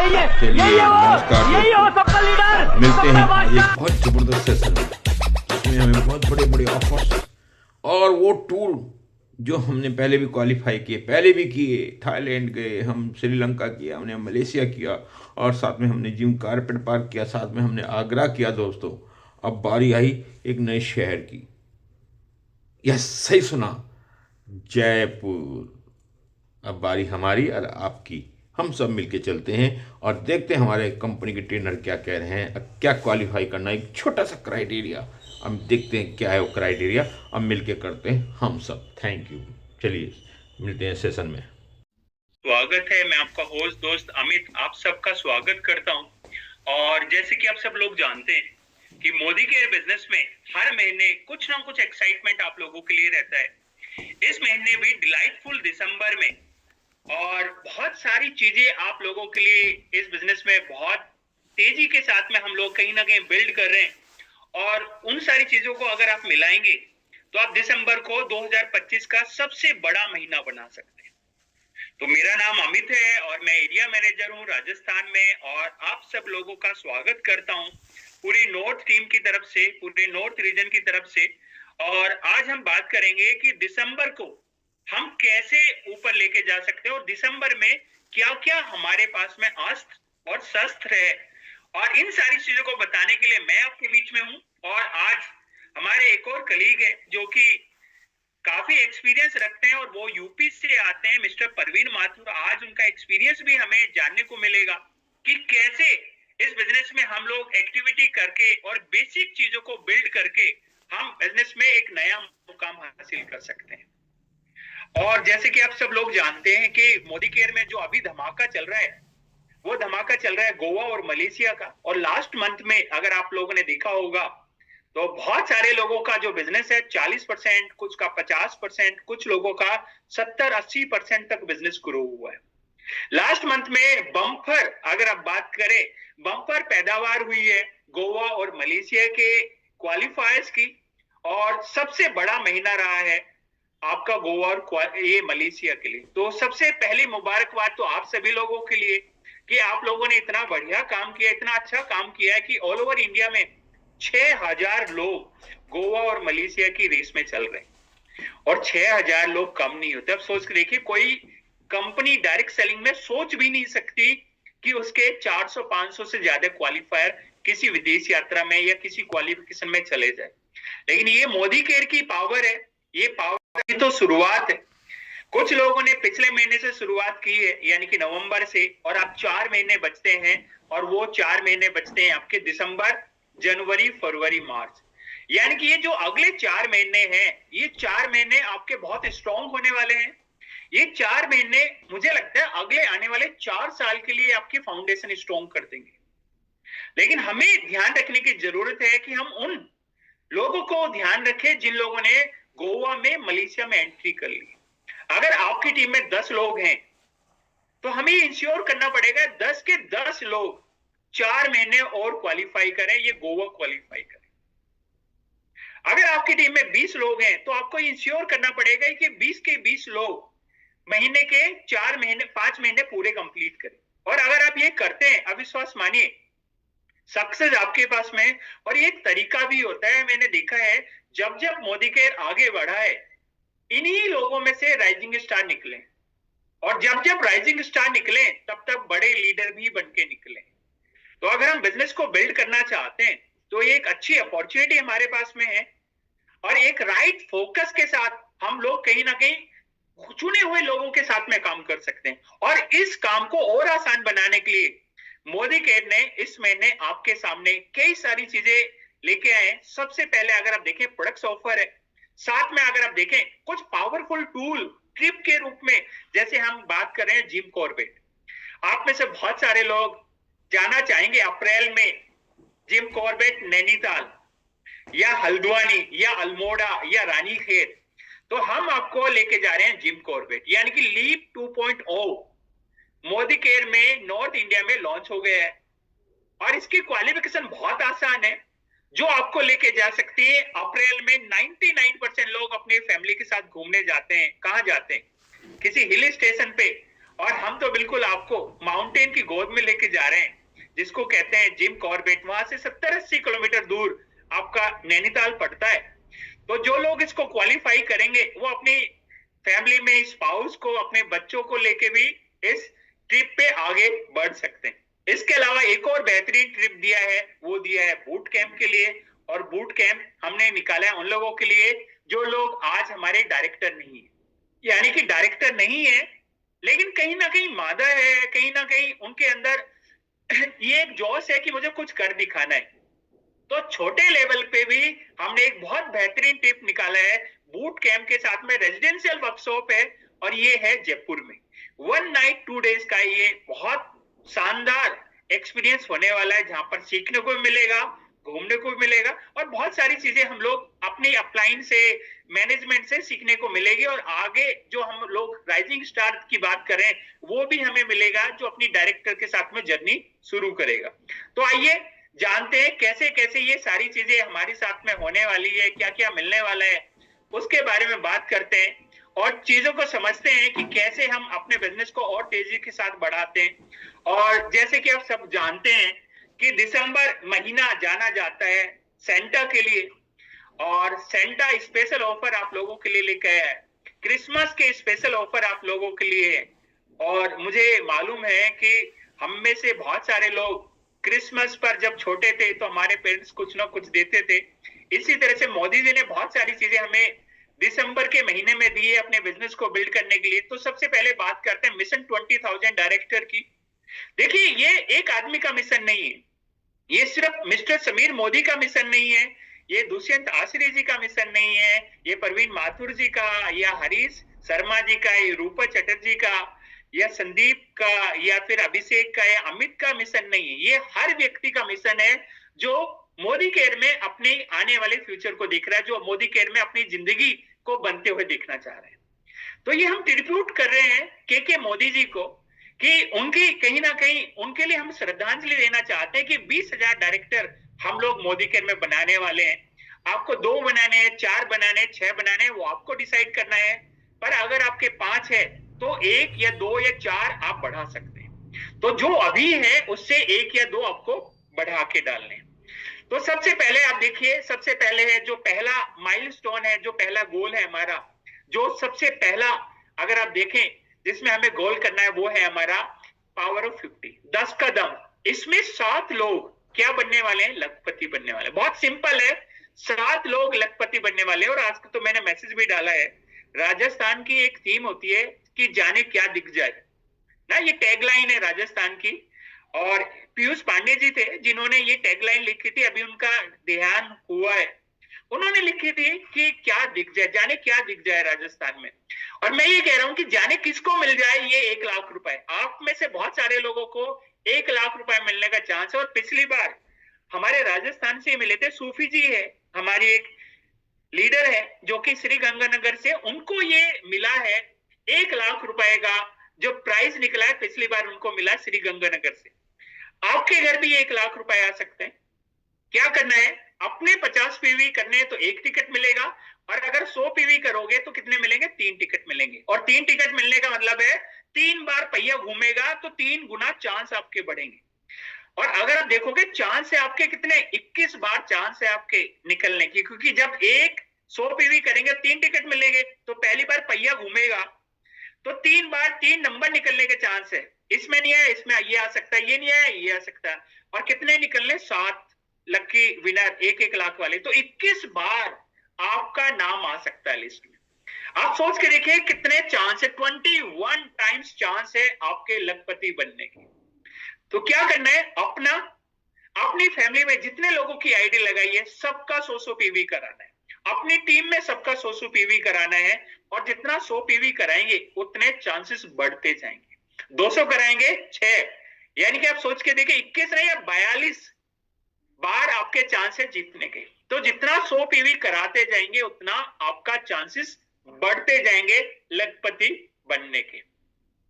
चलिए नमस्कार दोस्तों, मिलते हैं एक बहुत जबरदस्त सेशन में जिसमें हमें बहुत बड़े बड़े ऑफर्स और वो टूर जो हमने पहले भी क्वालिफाई किए, पहले भी किए, थाईलैंड गए, हम श्रीलंका किया, हमने मलेशिया किया और साथ में हमने जिम कारपेट पार्क किया, साथ में हमने आगरा किया दोस्तों। अब बारी आई एक नए शहर की। यस, सही सुना, जयपुर। अब बारी हमारी और आपकी। हम सब मिलके चलते हैं और देखते हैं हमारे कंपनी के ट्रेनर क्या कह रहे हैं, क्या क्वालिफाई करना है, एक छोटा सा क्राइटेरिया। हम देखते हैं क्या है वो क्राइटेरिया, अब मिलके करते हैं हम सब। Thank you. चलिए मिलते हैं सेशन में। स्वागत है, मैं आपका होस्ट दोस्त अमित आप सबका स्वागत करता हूं। और जैसे कि आप सब लोग जानते हैं कि मोदी केयर बिजनेस में हर महीने कुछ ना कुछ एक्साइटमेंट आप लोगों के लिए रहता है। इस महीने भी डिलाइटफुल दिसंबर में और बहुत सारी चीजें आप लोगों के लिए इस बिजनेस में बहुत तेजी के साथ में हम लोग कहीं ना कहीं बिल्ड कर रहे हैं। और उन सारी चीजों को अगर आप मिलाएंगे तो आप दिसंबर को 2025 का सबसे बड़ा महीना बना सकते हैं। तो मेरा नाम अमित है और मैं एरिया मैनेजर हूं राजस्थान में, और आप सब लोगों का स्वागत करता हूं पूरी नॉर्थ टीम की तरफ से, पूरे नॉर्थ रीजन की तरफ से। और आज हम बात करेंगे कि दिसंबर को हम कैसे ऊपर लेके जा सकते हैं और दिसंबर में क्या क्या हमारे पास में अस्त्र और शस्त्र है। और इन सारी चीजों को बताने के लिए मैं आपके बीच में हूं। और आज हमारे एक और कलीग है जो कि काफी एक्सपीरियंस रखते हैं और वो यूपी से आते हैं, मिस्टर परवीन माथुर। आज उनका एक्सपीरियंस भी हमें जानने को मिलेगा कि कैसे इस बिजनेस में हम लोग एक्टिविटी करके और बेसिक चीजों को बिल्ड करके हम बिजनेस में एक नया मुकाम हासिल कर सकते हैं। और जैसे कि आप सब लोग जानते हैं कि मोदी केयर में जो अभी धमाका चल रहा है, वो धमाका चल रहा है गोवा और मलेशिया का। और लास्ट मंथ में अगर आप लोगों ने देखा होगा तो बहुत सारे लोगों का जो बिजनेस है 40%, कुछ का 50%, कुछ लोगों का 70-80% तक बिजनेस ग्रो हुआ है। लास्ट मंथ में बम्पर, अगर आप बात करें, बम्पर पैदावार हुई है गोवा और मलेशिया के क्वालिफायर्स की। और सबसे बड़ा महीना रहा है आपका गोवा और ये मलेशिया के लिए। तो सबसे पहली मुबारकबाद तो आप सभी लोगों के लिए कि आप लोगों ने इतना बढ़िया काम किया, इतना अच्छा काम किया है कि ऑल ओवर इंडिया में 6000 लोग गोवा और मलेशिया की रेस में चल रहे हैं। और 6000 लोग कम नहीं होते। अब सोच के देखिए, कोई कंपनी डायरेक्ट सेलिंग में सोच भी नहीं सकती कि उसके 400-500 से ज्यादा क्वालिफायर किसी विदेश यात्रा में या किसी क्वालिफिकेशन में चले जाए। लेकिन ये मोदी केयर की पावर है, ये पावर की तो शुरुआत है। कुछ लोगों ने पिछले महीने से शुरुआत की है, यानी कि नवंबर से, और आप 4 महीने बचते हैं। और वो 4 महीने बचते हैं आपके दिसंबर, जनवरी, फरवरी, मार्च। यानी कि ये जो अगले 4 महीने हैं, ये 4 महीने आपके बहुत स्ट्रॉन्ग होने वाले हैं। ये 4 महीने मुझे लगता है अगले आने वाले 4 साल के लिए आपकी फाउंडेशन स्ट्रॉन्ग कर देंगे। लेकिन हमें ध्यान रखने की जरूरत है कि हम उन लोगों को ध्यान रखें जिन लोगों ने गोवा में, मलेशिया में एंट्री कर ली। अगर आपकी टीम में 10 लोग हैं तो हमें इंश्योर करना पड़ेगा 10 के 10 लोग 4 महीने और क्वालिफाई करें, ये गोवा क्वालिफाई करें। अगर आपकी टीम में 20 लोग हैं तो आपको इंश्योर करना पड़ेगा कि 20 के 20 लोग महीने के 4 महीने, 5 महीने पूरे कंप्लीट करें। और अगर आप ये करते हैं, अविश्वास मानिए, सक्सेस आपके पास में। और ये एक तरीका भी होता है, मैंने देखा है जब जब मोदी केयर आगे बढ़ा है, इन्हीं लोगों में से राइजिंग स्टार निकले। और जब जब राइजिंग स्टार निकले तब तब बड़े लीडर भी बनके निकले। तो अगर हम बिजनेस को बिल्ड करना चाहते हैं तो ये एक अच्छी अपॉर्चुनिटी हमारे पास में है। और एक राइट फोकस के साथ हम लोग कहीं ना कहीं चुने हुए लोगों के साथ में काम कर सकते हैं। और इस काम को और आसान बनाने के लिए मोदी केयर ने इस महीने आपके सामने कई सारी चीजें लेके आए। सबसे पहले अगर आप देखें, प्रोडक्ट्स ऑफर है। साथ में अगर आप देखें कुछ पावरफुल टूल ट्रिप के रूप में, जैसे हम बात कर रहे हैं जिम कॉर्बेट। आप में से बहुत सारे लोग जाना चाहेंगे अप्रैल में जिम कॉर्बेट नैनीताल या हल्द्वानी या अल्मोड़ा या रानीखेत। तो हम आपको लेके जा रहे हैं जिम कॉर्बेट, यानी कि लीप 2.0 मोदी केयर में नॉर्थ इंडिया में लॉन्च हो गया है। और इसकी क्वालिफिकेशन बहुत आसान है, जो आपको लेके जा सकती है। अप्रैल में 99% लोग अपने फैमिली के साथ घूमने जाते हैं। कहां जाते हैं? किसी हिल स्टेशन पे। और हम तो बिल्कुल आपको माउंटेन की गोद में लेके जा रहे हैं, जिसको कहते हैं जिम कॉर्बेट। वहां से 70-80 किलोमीटर दूर आपका नैनीताल पड़ता है। तो जो लोग इसको क्वालिफाई करेंगे वो अपनी फैमिली में स्पाउस को, अपने बच्चों को लेके भी इस ट्रिप पे आगे बढ़ सकते हैं। इसके अलावा एक और बेहतरीन ट्रिप दिया है, वो दिया है बूट कैंप के लिए। और बूट कैंप हमने निकाला है उन लोगों के लिए जो लोग आज हमारे डायरेक्टर नहीं है, यानी कि डायरेक्टर नहीं है लेकिन कहीं ना कहीं मादा है, कहीं ना कहीं उनके अंदर ये एक जोश है कि मुझे कुछ कर दिखाना है। तो छोटे लेवल पे भी हमने एक बहुत बेहतरीन टिप निकाला है बूट कैंप के साथ में। रेजिडेंशियल वर्कशॉप है और ये है जयपुर में। 1 नाइट 2 डेज का ये बहुत शानदार एक्सपीरियंस होने वाला है, जहां पर सीखने को मिलेगा, घूमने को मिलेगा और बहुत सारी चीजें हम लोग अपनी अपलाइन से, मैनेजमेंट से सीखने को मिलेगी। और आगे जो हम लोग राइजिंग स्टार की बात करें वो भी हमें मिलेगा, जो अपनी डायरेक्टर के साथ में जर्नी शुरू करेगा। तो आइए जानते हैं कैसे कैसे ये सारी चीजें हमारे साथ में होने वाली है, क्या क्या मिलने वाला है, उसके बारे में बात करते हैं और चीजों को समझते हैं कि कैसे हम अपने बिजनेस को और तेजी के साथ बढ़ाते हैं। और जैसे कि आप सब जानते हैं कि दिसंबर महीना जाना जाता है सेंटा के लिए, और सेंटा स्पेशल ऑफर आप लोगों के लिए लेकर आया है, क्रिसमस के स्पेशल ऑफर आप लोगों के लिए है। और मुझे मालूम है कि हम में से बहुत सारे लोग क्रिसमस पर जब छोटे थे तो हमारे पेरेंट्स कुछ ना कुछ देते थे। इसी तरह से मोदी जी ने बहुत सारी चीजें हमें दिसंबर के महीने में दी है अपने बिजनेस को बिल्ड करने के लिए। तो सबसे पहले बात करते हैं मिशन 20,000 डायरेक्टर की। देखिए, ये एक आदमी का मिशन नहीं है, ये सिर्फ मिस्टर समीर मोदी का मिशन नहीं है, ये दुष्यंत आश्रय जी का मिशन नहीं है, ये प्रवीण माथुर जी का या हरीश शर्मा जी का, ये रूपा चटर्जी का या संदीप का या फिर अभिषेक का या अमित का मिशन नहीं है। ये हर व्यक्ति का मिशन है जो मोदी केयर में अपने आने वाले फ्यूचर को देख रहा है, जो मोदी केयर में अपनी जिंदगी को बनते हुए देखना चाह रहे हैं। तो ये हम ट्रिब्यूट कर रहे हैं के मोदी जी को कि उनकी कहीं ना कहीं उनके लिए हम श्रद्धांजलि देना चाहते हैं कि 20,000 डायरेक्टर हम लोग मोदी केयर में बनाने वाले हैं। आपको 2 बनाने हैं, 4 बनाने हैं, 6 बनाने हैं, वो आपको डिसाइड करना है। पर अगर आपके 5 है तो 1 या 2 या 4 आप बढ़ा सकते हैं। तो जो अभी है उससे 1 या 2 आपको बढ़ा के डालने। तो सबसे पहले आप देखिए, सबसे पहले है जो पहला माइलस्टोन है, जो पहला गोल है हमारा, जो सबसे पहला अगर आप देखें जिसमें हमें गोल करना है वो है हमारा पावर ऑफ 50, 10 का दम। इसमें 7 लोग क्या बनने वाले हैं? लखपति बनने वाले। बहुत सिंपल है, 7 लोग लखपति बनने वाले। और आज तो मैंने मैसेज भी डाला है, राजस्थान की एक थीम होती है कि जाने क्या दिख जाए ना, ये टैगलाइन है राजस्थान की। और पीयूष पांडे जी थे जिन्होंने ये टैगलाइन लिखी थी, अभी उनका देहांत हुआ है। उन्होंने लिखी थी कि क्या दिख जाए, जाने क्या दिख जाए राजस्थान में। और मैं ये कह रहा हूं कि जाने किसको मिल जाए ये 1 लाख रुपए। आप में से बहुत सारे लोगों को 1 लाख रुपए मिलने का चांस है। और पिछली बार हमारे राजस्थान से मिले थे, सूफी जी है हमारी एक लीडर है जो कि श्री गंगानगर से, उनको ये मिला है 1 लाख रुपए का जो प्राइज निकला है, पिछली बार उनको मिला श्री गंगानगर से। आपके घर भी 1 लाख रुपए आ सकते हैं। क्या करना है? अपने 50 पीवी करने हैं तो 1 टिकट मिलेगा, और अगर 100 पीवी करोगे तो कितने मिलेंगे? 3 टिकट मिलेंगे। और 3 टिकट मिलने का मतलब है 3 बार पहिया घूमेगा तो 3 गुना चांस आपके बढ़ेंगे। और अगर आप देखोगे चांस है आपके कितने, 21 बार चांस है आपके निकलने की, क्योंकि जब 100 पीवी करेंगे 3 टिकट मिलेंगे, तो पहली बार पहिया घूमेगा तो 3 बार 3 नंबर निकलने के चांस है। इसमें नहीं है, इसमें ये आ सकता है, ये नहीं है, ये आ सकता है। और कितने निकलने? 7 लकी विनर 1-1 लाख वाले। तो 21 बार आपका नाम आ सकता है लिस्ट में। आप सोच के देखिए कितने चांस है, 21 टाइम्स चांस है आपके लखपति बनने की। तो क्या करना है? अपनी फैमिली में जितने लोगों की आईडी लगाई है सबका 100 पीवी कराना है, अपनी टीम में सबका 100 पीवी कराना है। और जितना 100 पीवी कराएंगे उतने चांसेस बढ़ते जाएंगे। 200 कराएंगे 6, यानी कि आप सोच के देखिए 21 नहीं, 42 बार आपके चांस है जीतने के। तो जितना 100 पीवी कराते जाएंगे उतना आपका चांसेस बढ़ते जाएंगे लखपति बनने के।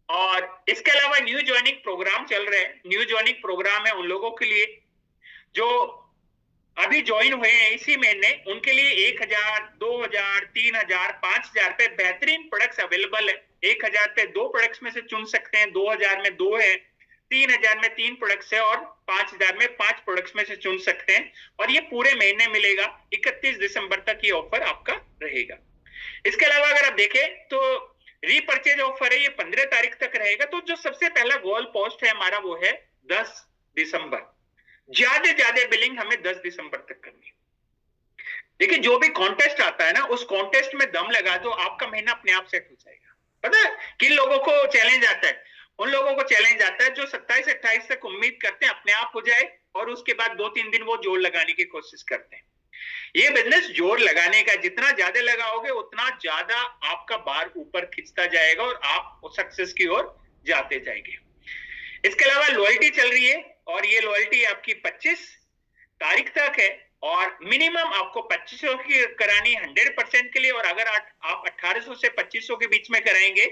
और इसके अलावा न्यू ज्वाइनिंग प्रोग्राम चल रहे हैं। न्यू ज्वाइनिंग प्रोग्राम है उन लोगों के लिए जो अभी ज्वाइन हुए हैं इसी महीने, उनके लिए 1000, 2000, 3000, 5000 पे बेहतरीन प्रोडक्ट्स अवेलेबल है। 1000 पे 2 प्रोडक्ट्स में से चुन सकते हैं, 2000 में 2 है, 3000 में 3 प्रोडक्ट्स है और 5000 में 5 प्रोडक्ट्स में से चुन सकते हैं। और ये पूरे महीने मिलेगा, 31 दिसंबर तक ये ऑफर आपका रहेगा। इसके अलावा अगर आप देखें तो रीपर्चेज ऑफर है, ये 15 तारीख तक रहेगा। तो जो सबसे पहला गोल पोस्ट है हमारा वो है 10 दिसंबर। ज्यादा बिलिंग हमें 10 दिसंबर तक करनी है। देखिए जो भी कॉन्टेस्ट आता है ना, उस कॉन्टेस्ट में दम लगा दो, आपका महीना अपने आप सेट हो जाएगा। पता है किन लोगों को चैलेंज आता है? उन लोगों को चैलेंज आता है जो 27-28 तक उम्मीद करते हैं अपने आप हो जाए, और उसके बाद 2-3 दिन वो जोर लगाने की कोशिश करते हैं। ये बिजनेस जोर लगाने का, जितना ज्यादा लगाओगे उतना ज्यादा आपका बार ऊपर खिंचता जाएगा और आप सक्सेस की ओर जाते जाएंगे। इसके अलावा लॉयल्टी चल रही है, और ये लॉयल्टी आपकी 25 तारीख तक है, और मिनिमम आपको 2500 की करानी 100% के लिए, और अगर आप 1800 से 2500 के बीच में कराएंगे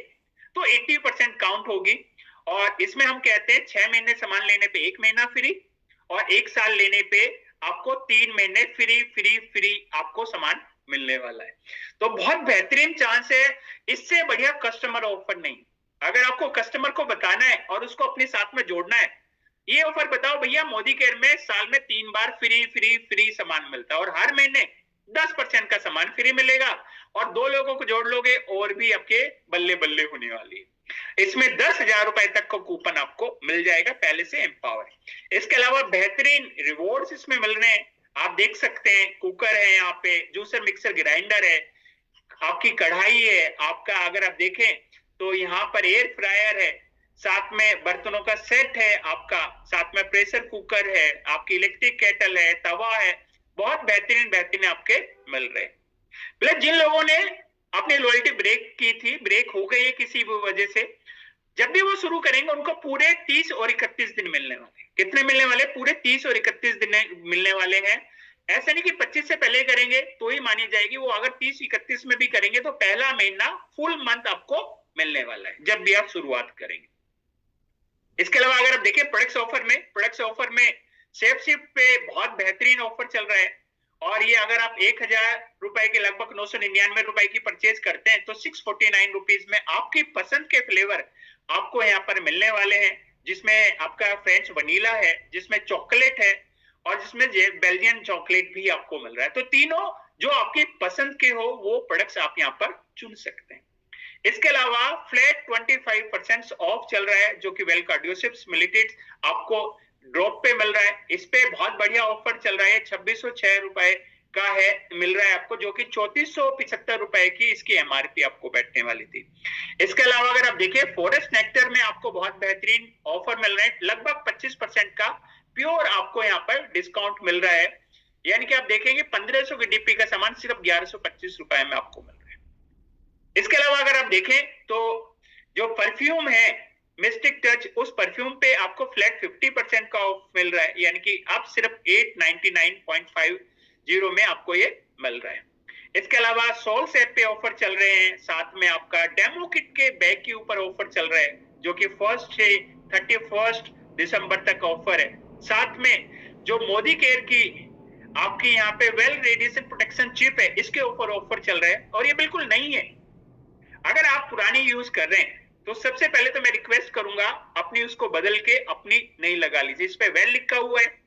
तो 80% काउंट होगी। और इसमें हम कहते हैं 6 महीने सामान लेने पे 1 महीना फ्री, और 1 साल लेने पे आपको 3 महीने फ्री आपको सामान मिलने वाला है। तो बहुत बेहतरीन चांस है, इससे बढ़िया कस्टमर ऑफर नहीं। अगर आपको कस्टमर को बताना है और उसको अपने साथ में जोड़ना है, ये ऑफर बताओ भैया, मोदी केयर में साल में 3 बार फ्री सामान मिलता है, और हर महीने 10% का सामान फ्री मिलेगा, और 2 लोगों को जोड़ लोगे और भी आपके बल्ले बल्ले होने वाली है। इसमें 10,000 रुपए तक का कूपन आपको मिल जाएगा पहले से एम्पावर। इसके अलावा बेहतरीन रिवॉर्ड्स इसमें मिल रहे हैं, आप देख सकते हैं। कुकर है यहाँ पे, जूसर मिक्सर ग्राइंडर है, आपकी कढ़ाई है, आपका अगर आप देखें तो यहाँ पर एयर फ्रायर है, साथ में बर्तनों का सेट है आपका, साथ में प्रेशर कुकर है, आपकी इलेक्ट्रिक केटल है, तवा है, बहुत बेहतरीन आपके मिल रहे हैं। प्लस जिन लोगों ने अपनी लॉयल्टी ब्रेक की थी, ब्रेक हो गई है किसी भी वजह से, जब भी वो शुरू करेंगे उनको पूरे 30 और 31 दिन मिलने वाले। कितने मिलने वाले? पूरे 30 और 31 दिन मिलने वाले हैं। ऐसा नहीं कि 25 से पहले करेंगे तो ही मानी जाएगी, वो अगर 30-31 में भी करेंगे तो पहला महीना फुल मंथ आपको मिलने वाला है जब भी आप शुरुआत करेंगे। इसके अलावा अगर आप देखें प्रोडक्ट्स ऑफर में सेफ शिफ्ट पे बहुत बेहतरीन ऑफर चल रहा है, और ये अगर आप 1000 रुपए के लगभग 999 रुपए की परचेज करते हैं तो 649 रुपीज में आपकी पसंद के फ्लेवर आपको यहाँ पर मिलने वाले हैं, जिसमें आपका फ्रेंच वनीला है, जिसमें चॉकलेट है, और जिसमें बेल्जियन चॉकलेट भी आपको मिल रहा है। तो तीनों जो आपकी पसंद के हो वो प्रोडक्ट्स आप यहाँ पर चुन सकते हैं। इसके अलावा फ्लैट 25% ऑफ चल रहा है, जो कि वेल कार्डियोसिप्स मिलिटेट्स आपको ड्रॉप पे मिल रहा है। इस पे बहुत बढ़िया ऑफर चल रहा है, 2606 रुपए का है, मिल रहा है आपको, जो कि 3475 रुपए की इसकी एमआरपी आपको बैठने वाली थी। इसके अलावा अगर आप देखिए फॉरेस्ट नेक्टर में आपको बहुत बेहतरीन ऑफर मिल रहा है, लगभग 25% का प्योर आपको यहाँ पर डिस्काउंट मिल रहा है, यानी कि आप देखेंगे 1500 की डीपी का सामान सिर्फ 1125 रुपए में आपको मिल रहा है। इसके अलावा अगर आप देखें तो जो परफ्यूम है मिस्टिक टच, उस परफ्यूम पे आपको फ्लैट 50% का ऑफ मिल रहा है, यानी कि आप सिर्फ 899.50 में आपको ये मिल रहा है। इसके अलावा सोल्स ऐप पे ऑफर चल रहे हैं, साथ में आपका डेमो किट के बैग के ऊपर ऑफर चल रहा है, जो कि 1 से 31 दिसंबर तक ऑफर है। साथ में जो मोदी केयर की आपकी यहाँ पे वेल रेडिएशन प्रोटेक्शन चिप है, इसके ऊपर ऑफर चल रहा है, और ये बिल्कुल नई है। अगर आप पुरानी यूज कर रहे हैं तो सबसे पहले तो मैं रिक्वेस्ट करूंगा अपनी उसको बदल के अपनी नई लगा लीजिए। इस पे वेल लिखा हुआ है,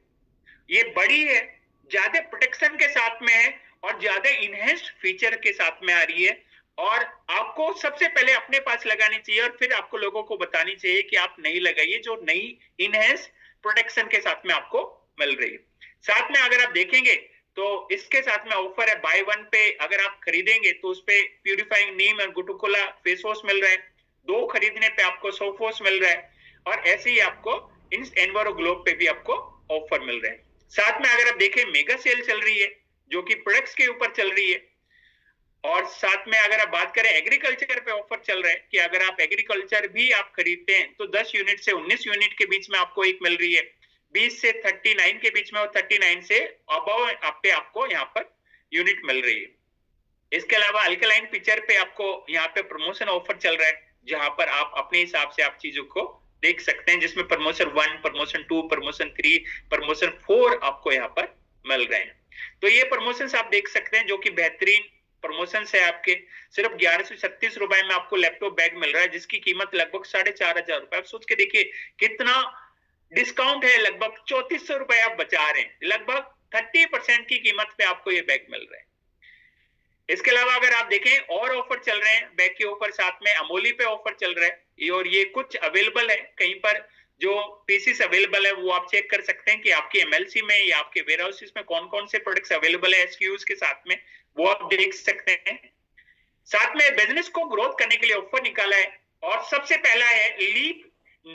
ये बड़ी है, ज्यादा प्रोटेक्शन के साथ में है, और ज्यादा इनहेंस्ड फीचर के साथ में आ रही है, और आपको सबसे पहले अपने पास लगानी चाहिए और फिर आपको लोगों को बतानी चाहिए कि आप नहीं लगाइए, जो नई इनहेंस्ड प्रोटेक्शन के साथ में आपको मिल रही है। साथ में अगर आप देखेंगे तो इसके साथ में ऑफर है, बाय वन पे अगर आप खरीदेंगे तो उस पे प्यूरिफाइंग नीम और गुटुकोला फेस वॉश मिल रहा है, 2 खरीदने पे आपको सोफोस मिल रहा है, और ऐसे ही आपको इन एनवायरो ग्लोब पे भी आपको ऑफर मिल रहे हैं। साथ में अगर आप देखें मेगा सेल चल रही है, जो कि प्रोडक्ट्स के ऊपर चल रही है, और साथ में अगर आप बात करें एग्रीकल्चर पे ऑफर चल रहा है कि अगर आप एग्रीकल्चर भी आप खरीदते हैं तो 10 यूनिट से 19 यूनिट के बीच में आपको एक मिल रही है, 20 से 39 के बीच में और 39 से अबव आपको यहाँ पर यूनिट मिल रही है। इसके अलावा अल्कलाइन पिक्चर पे आपको यहाँ पे प्रमोशन ऑफर चल रहा है, जहां पर आप अपने हिसाब से आप चीजों को देख सकते हैं, जिसमें प्रमोशन 1, प्रमोशन 2, प्रमोशन 3, प्रमोशन 4 आपको यहाँ पर मिल रहे हैं। तो ये प्रमोशंस आप देख सकते हैं जो कि बेहतरीन प्रमोशंस है आपके। सिर्फ 1136 रुपए में आपको लैपटॉप बैग मिल रहा है जिसकी कीमत लगभग 4,500 रुपए। आप सोच के देखिए कितना डिस्काउंट है, लगभग 3400 रुपए आप बचा रहे हैं, लगभग 30% की कीमत पे आपको ये बैग मिल रहे हैं। इसके अलावा अगर आप देखें और ऑफर चल रहे हैं, बैग के ऊपर साथ में अमोली पे ऑफर चल रहा है और ये कुछ अवेलेबल है कहीं पर जो पीसीस अवेलेबल है वो आप चेक कर सकते हैं कि आपके एमएलसी में या आपके वेयर हाउसेस में कौन कौन से प्रोडक्ट्स अवेलेबल है एसक्यूज के साथ में, वो आप देख सकते हैं। साथ में बिजनेस को ग्रोथ करने के लिए ऑफर निकाला है और सबसे पहला है लीप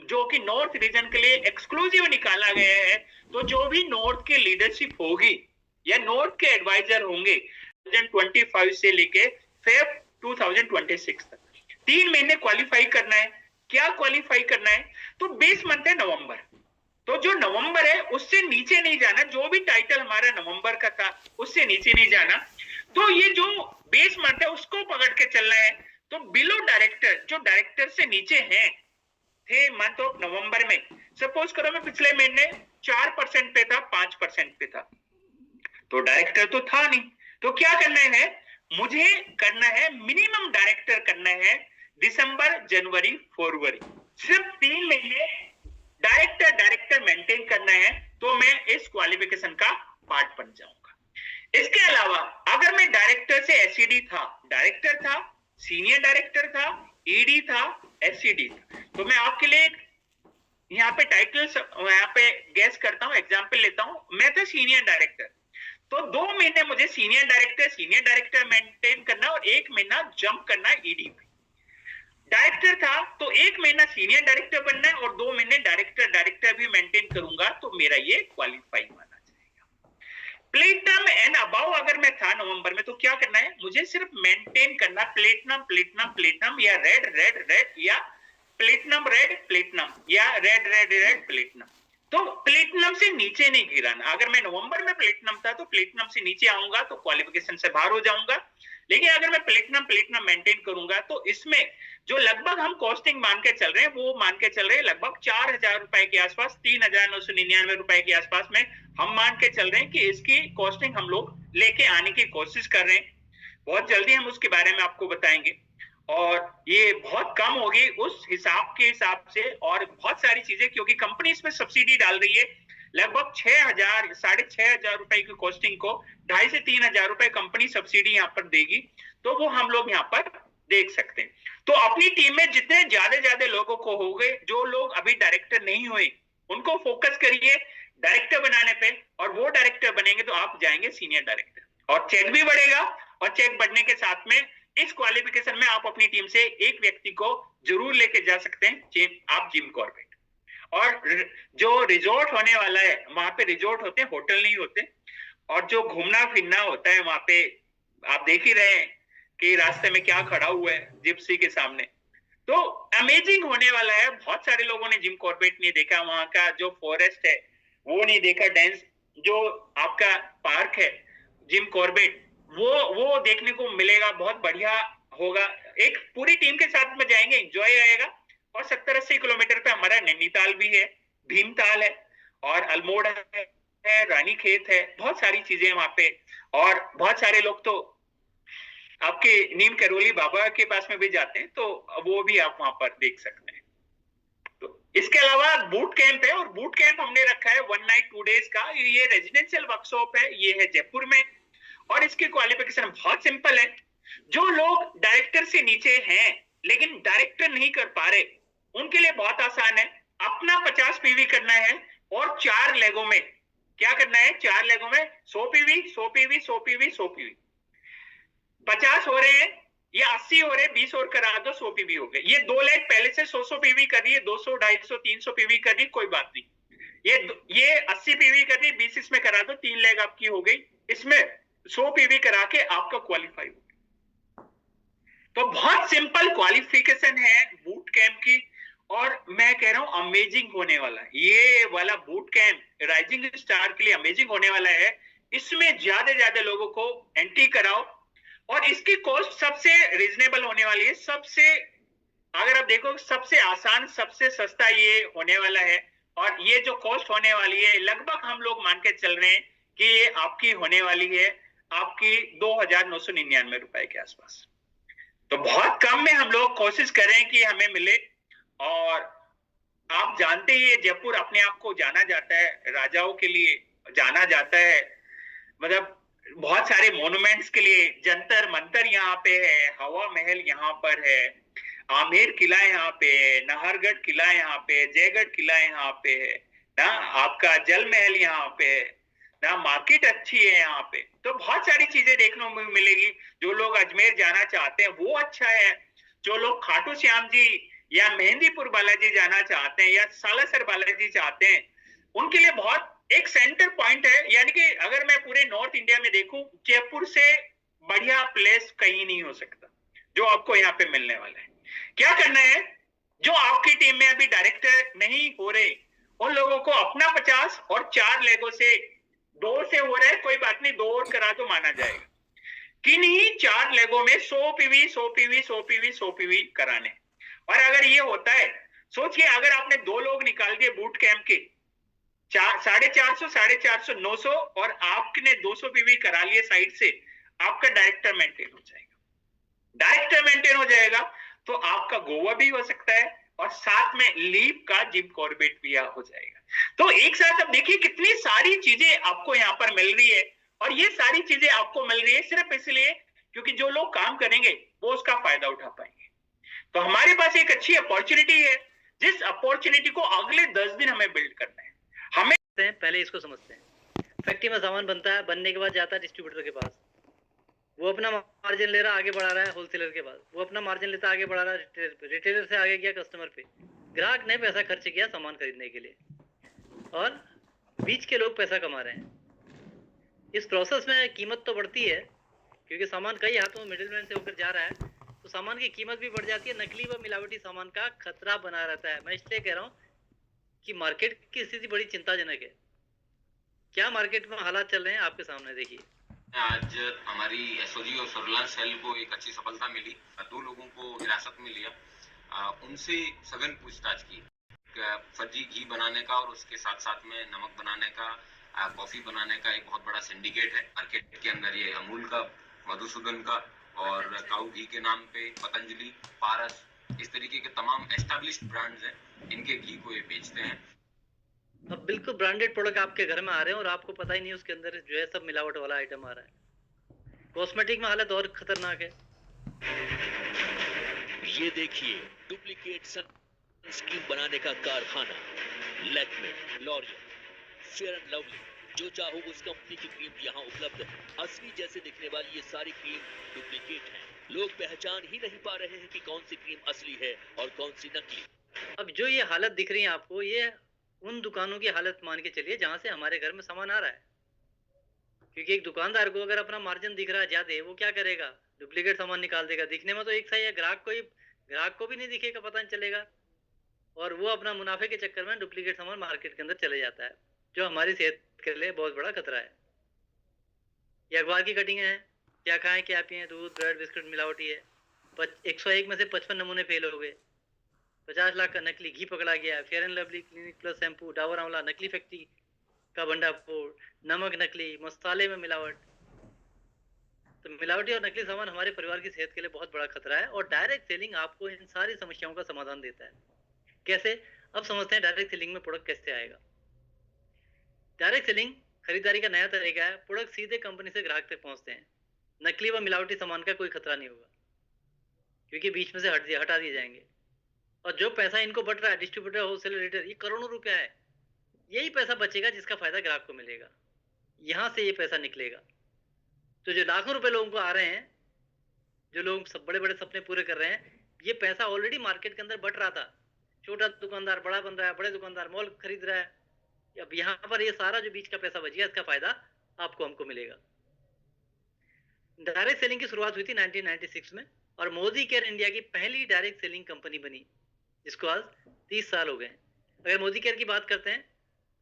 जो कि नॉर्थ रीजन के लिए एक्सक्लूसिव निकाला गया है। तो जो भी नॉर्थ के लीडरशिप होगी या नॉर्थ के एडवाइजर होंगे 2025 से लेके फेब 2026 तक 3 महीने क्वालिफाई करना है। क्या क्वालिफाई करना है? तो बेस मंथ है नवंबर, तो जो नवंबर है उससे नीचे नहीं जाना, जो भी टाइटल हमारा नवंबर का था उससे नीचे नहीं जाना। तो ये जो बेस मंथ है उसको पकड़ के चलना है। तो बिलो डायरेक्टर, जो डायरेक्टर से नीचे हैं थे मंथ ऑफ नवंबर में, सपोज करो मैं पिछले महीने 4% पे था, 5% पे था, तो डायरेक्टर तो था नहीं, तो क्या करना है? मुझे करना है मिनिमम डायरेक्टर करना है दिसंबर जनवरी फरवरी, सिर्फ 3 महीने डायरेक्टर मेंटेन करना है, तो मैं इस क्वालिफिकेशन का पार्ट बन जाऊंगा। इसके अलावा अगर मैं डायरेक्टर से एसईडी था, डायरेक्टर था, सीनियर डायरेक्टर था, ईडी था, एसईडी था, तो मैं आपके लिए यहाँ पे टाइटल्स यहाँ पे गैस करता हूँ, एग्जाम्पल लेता हूँ। मैं था सीनियर डायरेक्टर, तो 2 महीने मुझे सीनियर डायरेक्टर मेंटेन करना और 1 महीना जंप करना है ईडी पे। डायरेक्टर था तो 1 महीना सीनियर डायरेक्टर बनना है और 2 महीने डायरेक्टर भी मेंटेन करूंगा, तो मेरा ये क्वालिफाई माना जाएगा। प्लेटिनम एंड अबाव अगर मैं था नवंबर में, तो क्या करना है? मुझे सिर्फ मेंटेन करना प्लेटिनम या रेड या प्लेटिनम या रेड प्लेटिनम। तो प्लेटिनम से नीचे नहीं गिराना। अगर मैं नवंबर में प्लेटिनम था तो प्लेटिनम से नीचे आऊंगा तो क्वालिफिकेशन से बाहर हो जाऊंगा। लेकिन अगर मैं प्लेटिनम मेंटेन करूंगा तो इसमें जो लगभग हम कॉस्टिंग मान के चल रहे हैं वो मान के चल रहे हैं लगभग 4,000 रुपए के आसपास, 3,999 रुपए के आसपास में हम मान के चल रहे हैं कि इसकी कॉस्टिंग हम लोग लेके आने की कोशिश कर रहे हैं। बहुत जल्दी हम उसके बारे में आपको बताएंगे और ये बहुत कम होगी उस हिसाब के हिसाब से और बहुत सारी चीजें, क्योंकि कंपनी इसमें सब्सिडी डाल रही है। लगभग 6,000 6,500 रुपए की कॉस्टिंग को 2,500 से 3,000 रुपए कंपनी सब्सिडी यहाँ पर देगी, तो वो हम लोग यहाँ पर देख सकते हैं। तो अपनी टीम में जितने ज्यादा लोगों को हो गए, जो लोग अभी डायरेक्टर नहीं हुए उनको फोकस करिए डायरेक्टर बनाने पे, और वो डायरेक्टर बनेंगे तो आप जाएंगे सीनियर डायरेक्टर और चेक भी बढ़ेगा। और चेक बढ़ने के साथ में इस क्वालिफिकेशन में आप अपनी टीम से एक व्यक्ति को जरूर लेके जा सकते हैं, आप जिम कॉर्बेट। और जो रिजॉर्ट होने वाला है वहां पे रिजॉर्ट होते हैं, होटल नहीं होते, और जो घूमना फिरना होता है वहां पे आप देख ही रहे हैं कि रास्ते में क्या खड़ा हुआ है जिप्सी के सामने, तो अमेजिंग होने वाला है। बहुत सारे लोगों ने जिम कॉर्बेट नहीं देखा, वहां का जो फॉरेस्ट है वो नहीं देखा, डेंस जो आपका पार्क है जिम कॉर्बेट वो देखने को मिलेगा, बहुत बढ़िया होगा। एक पूरी टीम के साथ में जाएंगे, एंजॉय आएगा। और 70-80 किलोमीटर पे हमारा नैनीताल भी है, भीमताल है और अल्मोड़ा है, रानीखेत है, बहुत सारी चीजें वहां पे। और बहुत सारे लोग तो आपके नीम करौली बाबा के पास में भी जाते हैं, तो वो भी आप वहां पर देख सकते हैं। तो इसके अलावा बूट कैंप है, और बूट कैंप हमने रखा है 1 नाइट 2 डेज का। ये रेजिडेंशियल वर्कशॉप है, ये है जयपुर में, और इसकी क्वालिफिकेशन बहुत सिंपल है। जो लोग डायरेक्टर से नीचे हैं लेकिन डायरेक्टर नहीं कर पा रहे, उनके लिए बहुत आसान है। अपना 50 पीवी करना है और 4 लेगों में क्या करना है? 4 लेगों में 100 पीवी 100 पीवी 100 पीवी 100 पीवी 50 हो रहे हैं या 80 हो रहे हैं, 20 और करा दो 100 पीवी हो गए। ये 2 लेग पहले से 100 पीवी कर रही है, 200 250 300 पीवी कर रही, कोई बात नहीं। ये 80 पीवी कर रही, 20 इसमें करा दो, 3 लेग आपकी हो गई। इसमें 100 पीवी करा के आपका क्वालिफाई हो गया। तो बहुत सिंपल क्वालिफिकेशन है बूट कैंप की, और मैं कह रहा हूं अमेजिंग होने वाला है। ये वाला बूट कैंप राइजिंग स्टार के लिए अमेजिंग होने वाला है। इसमें ज्यादा लोगों को एंट्री कराओ, और इसकी कॉस्ट सबसे रीजनेबल होने वाली है। सबसे, अगर आप देखो, सबसे आसान, सबसे सस्ता ये होने वाला है। और ये जो कॉस्ट होने वाली है लगभग हम लोग मान के चल रहे हैं कि ये आपकी होने वाली है आपकी 2,999 रुपए के आसपास। तो बहुत कम में हम लोग कोशिश करें कि हमें मिले। और आप जानते ही जयपुर अपने आप को जाना जाता है, राजाओं के लिए जाना जाता है, मतलब बहुत सारे मॉन्यूमेंट्स के लिए। जंतर मंतर यहाँ पे है, हवा महल यहाँ पर है, आमेर किला यहाँ पे है, नाहरगढ़ किला यहाँ पे है, जयगढ़ किला यहाँ पे है ना, आपका जल महल यहाँ पे है ना, मार्केट अच्छी है यहाँ पे। तो बहुत सारी चीजें देखने को मिलेगी। जो लोग अजमेर जाना चाहते हैं वो अच्छा है, जो लोग खाटू श्याम जी या मेहंदीपुर बालाजी जाना चाहते हैं या सालासर बालाजी चाहते हैं, उनके लिए बहुत एक सेंटर पॉइंट है। यानी कि अगर मैं पूरे नॉर्थ इंडिया में देखूं, जयपुर से बढ़िया प्लेस कहीं नहीं हो सकता जो आपको यहाँ पे मिलने वाला है। क्या करना है, जो आपकी टीम में अभी डायरेक्टर नहीं हो रहे, उन लोगों को अपना 50 और 4 लेगों से 2 से हो रहा है, कोई बात नहीं, 2 और करा तो माना जाएगा। किन्हीं 4 लेगों में 100 पीवी 100 पीवी 100 पीवी 100 पीवी कराने। और अगर ये होता है, सोचिए अगर आपने 2 लोग निकाल दिए बूट कैंप के, 450 450 900, और आपने 200 पीवी करा लिए साइड से, आपका डायरेक्टर मेंटेन हो जाएगा। डायरेक्टर मेंटेन हो जाएगा तो आपका गोवा भी हो सकता है और साथ में लीव का जिम कॉर्बेट भी हो जाएगा। तो एक साथ अब देखिए कितनी सारी चीजें आपको यहाँ पर मिल रही है। और ये सारी चीजें आपको मिल रही है सिर्फ इसलिए क्योंकि जो लोग काम करेंगे वो उसका फायदा उठा पाएंगे। तो हमारे पास एक अच्छी अपॉर्चुनिटी है, जिस अपॉर्चुनिटी को अगले 10 दिन हमें बिल्ड करना है। हमें पहले इसको समझते हैं। फैक्ट्री में सामान बनता है, बनने के बाद जाता है डिस्ट्रीब्यूटर के पास, वो अपना मार्जिन ले रहा, आगे बढ़ा रहा है होलसेलर के पास, वो अपना मार्जिन लेता आगे बढ़ा रहा है रिटेलर से, आगे गया कस्टमर पे। ग्राहक ने पैसा खर्च किया सामान खरीदने के लिए और बीच के लोग पैसा कमा रहे हैं। इस प्रोसेस में कीमत तो बढ़ती है क्योंकि सामान कई हाथों में मिडिलमैन से होकर जा रहा है, तो सामान की कीमत भी बढ़ जाती है। नकली व मिलावटी सामान का खतरा बना रहता है। मैं इसलिए कह रहा हूँ कि मार्केट की स्थिति बड़ी चिंताजनक है। क्या मार्केट में हालात चल रहे हैं आपके सामने देखिए। आज हमारी एसओजी और सर्विलांस सेल को एक अच्छी सफलता मिली। 2 लोगों को हिरासत में लिया, उनसे सघन पूछताछ की। फर्जी घी बनाने का और उसके साथ साथ में नमक बनाने का, कॉफी बनाने का एक बहुत बड़ा सिंडिकेट है मार्केट के अंदर। ये अमूल का, मधुसूदन का और काऊ घी के नाम पे पतंजलि, पारस, इस तरीके के तमाम एस्टैब्लिश्ड ब्रांड्स हैं, इनके घी को ये बेचते हैं। अब बिल्कुल ब्रांडेड प्रोडक्ट आपके घर में आ रहे हैं और आपको पता ही नहीं उसके अंदर जो है सब मिलावट वाला आइटम आ रहा है। कॉस्मेटिक में हालत और खतरनाक है। ये देखिए डुप्लीकेट सनस्क्रीन बनाने का कारखाना, Lakme, L'Oréal, fair and lovely, जो चाहो उस कंपनी की क्रीम यहाँ उपलब्ध है। असली जैसे दिखने वाली ये सारी क्रीम डुप्लीकेट है। लोग पहचान ही नहीं पा रहे हैं कि कौन सी क्रीम असली है और कौन सी नकली। अब जो ये हालत दिख रही है आपको, ये उन दुकानों की हालत मान के चलिए जहां से हमारे घर में सामान आ रहा है। क्योंकि एक दुकानदार को अगर अपना मार्जिन दिख रहा है ज्यादा, वो क्या करेगा, डुप्लीकेट सामान निकाल देगा। दिखने में तो एक सही है, ग्राहक को भी नहीं दिखेगा, पता नहीं चलेगा, और वो अपना मुनाफे के चक्कर में डुप्लीकेट सामान मार्केट के अंदर चले जाता है, जो हमारी सेहत के लिए बहुत बड़ा खतरा है। ये अखबार की कटिंग है, क्या खाएं क्या पिए, दूध ब्रेड बिस्किट मिलावटी है। 101 में से 55 नमूने फेल हो गए। 50 लाख का नकली घी पकड़ा गया। Fair and lovely clinic plus shampoo, Dabur आंवला नकली फैक्ट्री का भंडाफोड़, नमक नकली, मसाले में मिलावट। तो मिलावटी और नकली सामान हमारे परिवार की सेहत के लिए बहुत बड़ा खतरा है। और डायरेक्ट सेलिंग आपको इन सारी समस्याओं का समाधान देता है। कैसे, अब समझते हैं डायरेक्ट सेलिंग में प्रोडक्ट कैसे आएगा। डायरेक्ट सेलिंग खरीदारी का नया तरीका है। प्रोडक्ट सीधे कंपनी से ग्राहक तक पहुंचते हैं। नकली व मिलावटी सामान का कोई खतरा नहीं होगा क्योंकि बीच में से हटा दिए जाएंगे। और जो पैसा इनको बट रहा है, डिस्ट्रीब्यूटर, होलसेलर, रिटेलर, ये करोड़ों रुपया है। यही पैसा बचेगा जिसका फायदा ग्राहक को मिलेगा। यहाँ से ये पैसा निकलेगा। तो जो लाखों रुपए लोगों को आ रहे हैं, जो लोग सब बड़े बड़े सपने पूरे कर रहे हैं, ये पैसा ऑलरेडी मार्केट के अंदर बट रहा था। छोटा दुकानदार बड़ा बन रहा है, बड़े दुकानदार मॉल खरीद रहा है। अब यहाँ पर ये सारा जो बीच का पैसा बच गया, इसका फायदा आपको हमको मिलेगा। डायरेक्ट सेलिंग की शुरुआत हुई थी 1996 में और मोदी केयर इंडिया की पहली डायरेक्ट सेलिंग कंपनी बनी, जिसको आज 30 साल हो गए। अगर मोदी केयर की बात करते हैं,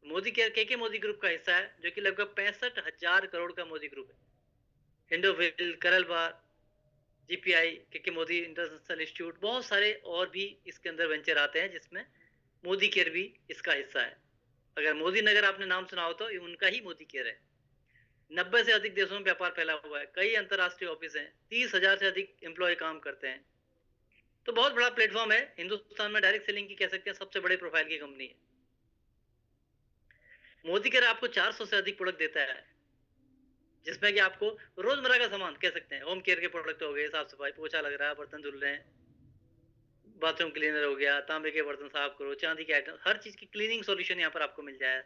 मोदी केयर के मोदी ग्रुप का हिस्सा है, जो कि लगभग 65,000 करोड़ का मोदी ग्रुप है। इंडोविल, करल बार, जीपीआई, के मोदी इंटरनेशनल इंस्टीट्यूट, बहुत सारे और भी इसके अंदर वेंचर आते हैं जिसमें मोदी केयर भी इसका हिस्सा है। अगर मोदी नगर आपने नाम सुना हो तो ये उनका ही मोदी केयर है। 90 से अधिक देशों में व्यापार फैला हुआ है, कई अंतर्राष्ट्रीय ऑफिस हैं, 30,000 से अधिक एम्प्लॉय काम करते हैं। तो बहुत बड़ा प्लेटफॉर्म है। हिंदुस्तान में डायरेक्ट सेलिंग की कह सकते हैं सबसे बड़े प्रोफाइल की कंपनी है। मोदी केयर आपको 400 से अधिक प्रोडक्ट देता है, जिसमें कि आपको रोजमर्रा का सामान कह सकते हैं, होम केयर के प्रोडक्ट हो गए, साफ सफाई, पोछा लग रहा है, बर्तन धुल रहे हैं, बाथरूम क्लीनर हो गया, तांबे के बर्तन साफ करो, चांदी के आइटम, हर चीज की क्लीनिंग सॉल्यूशन यहाँ पर आपको मिल जाए।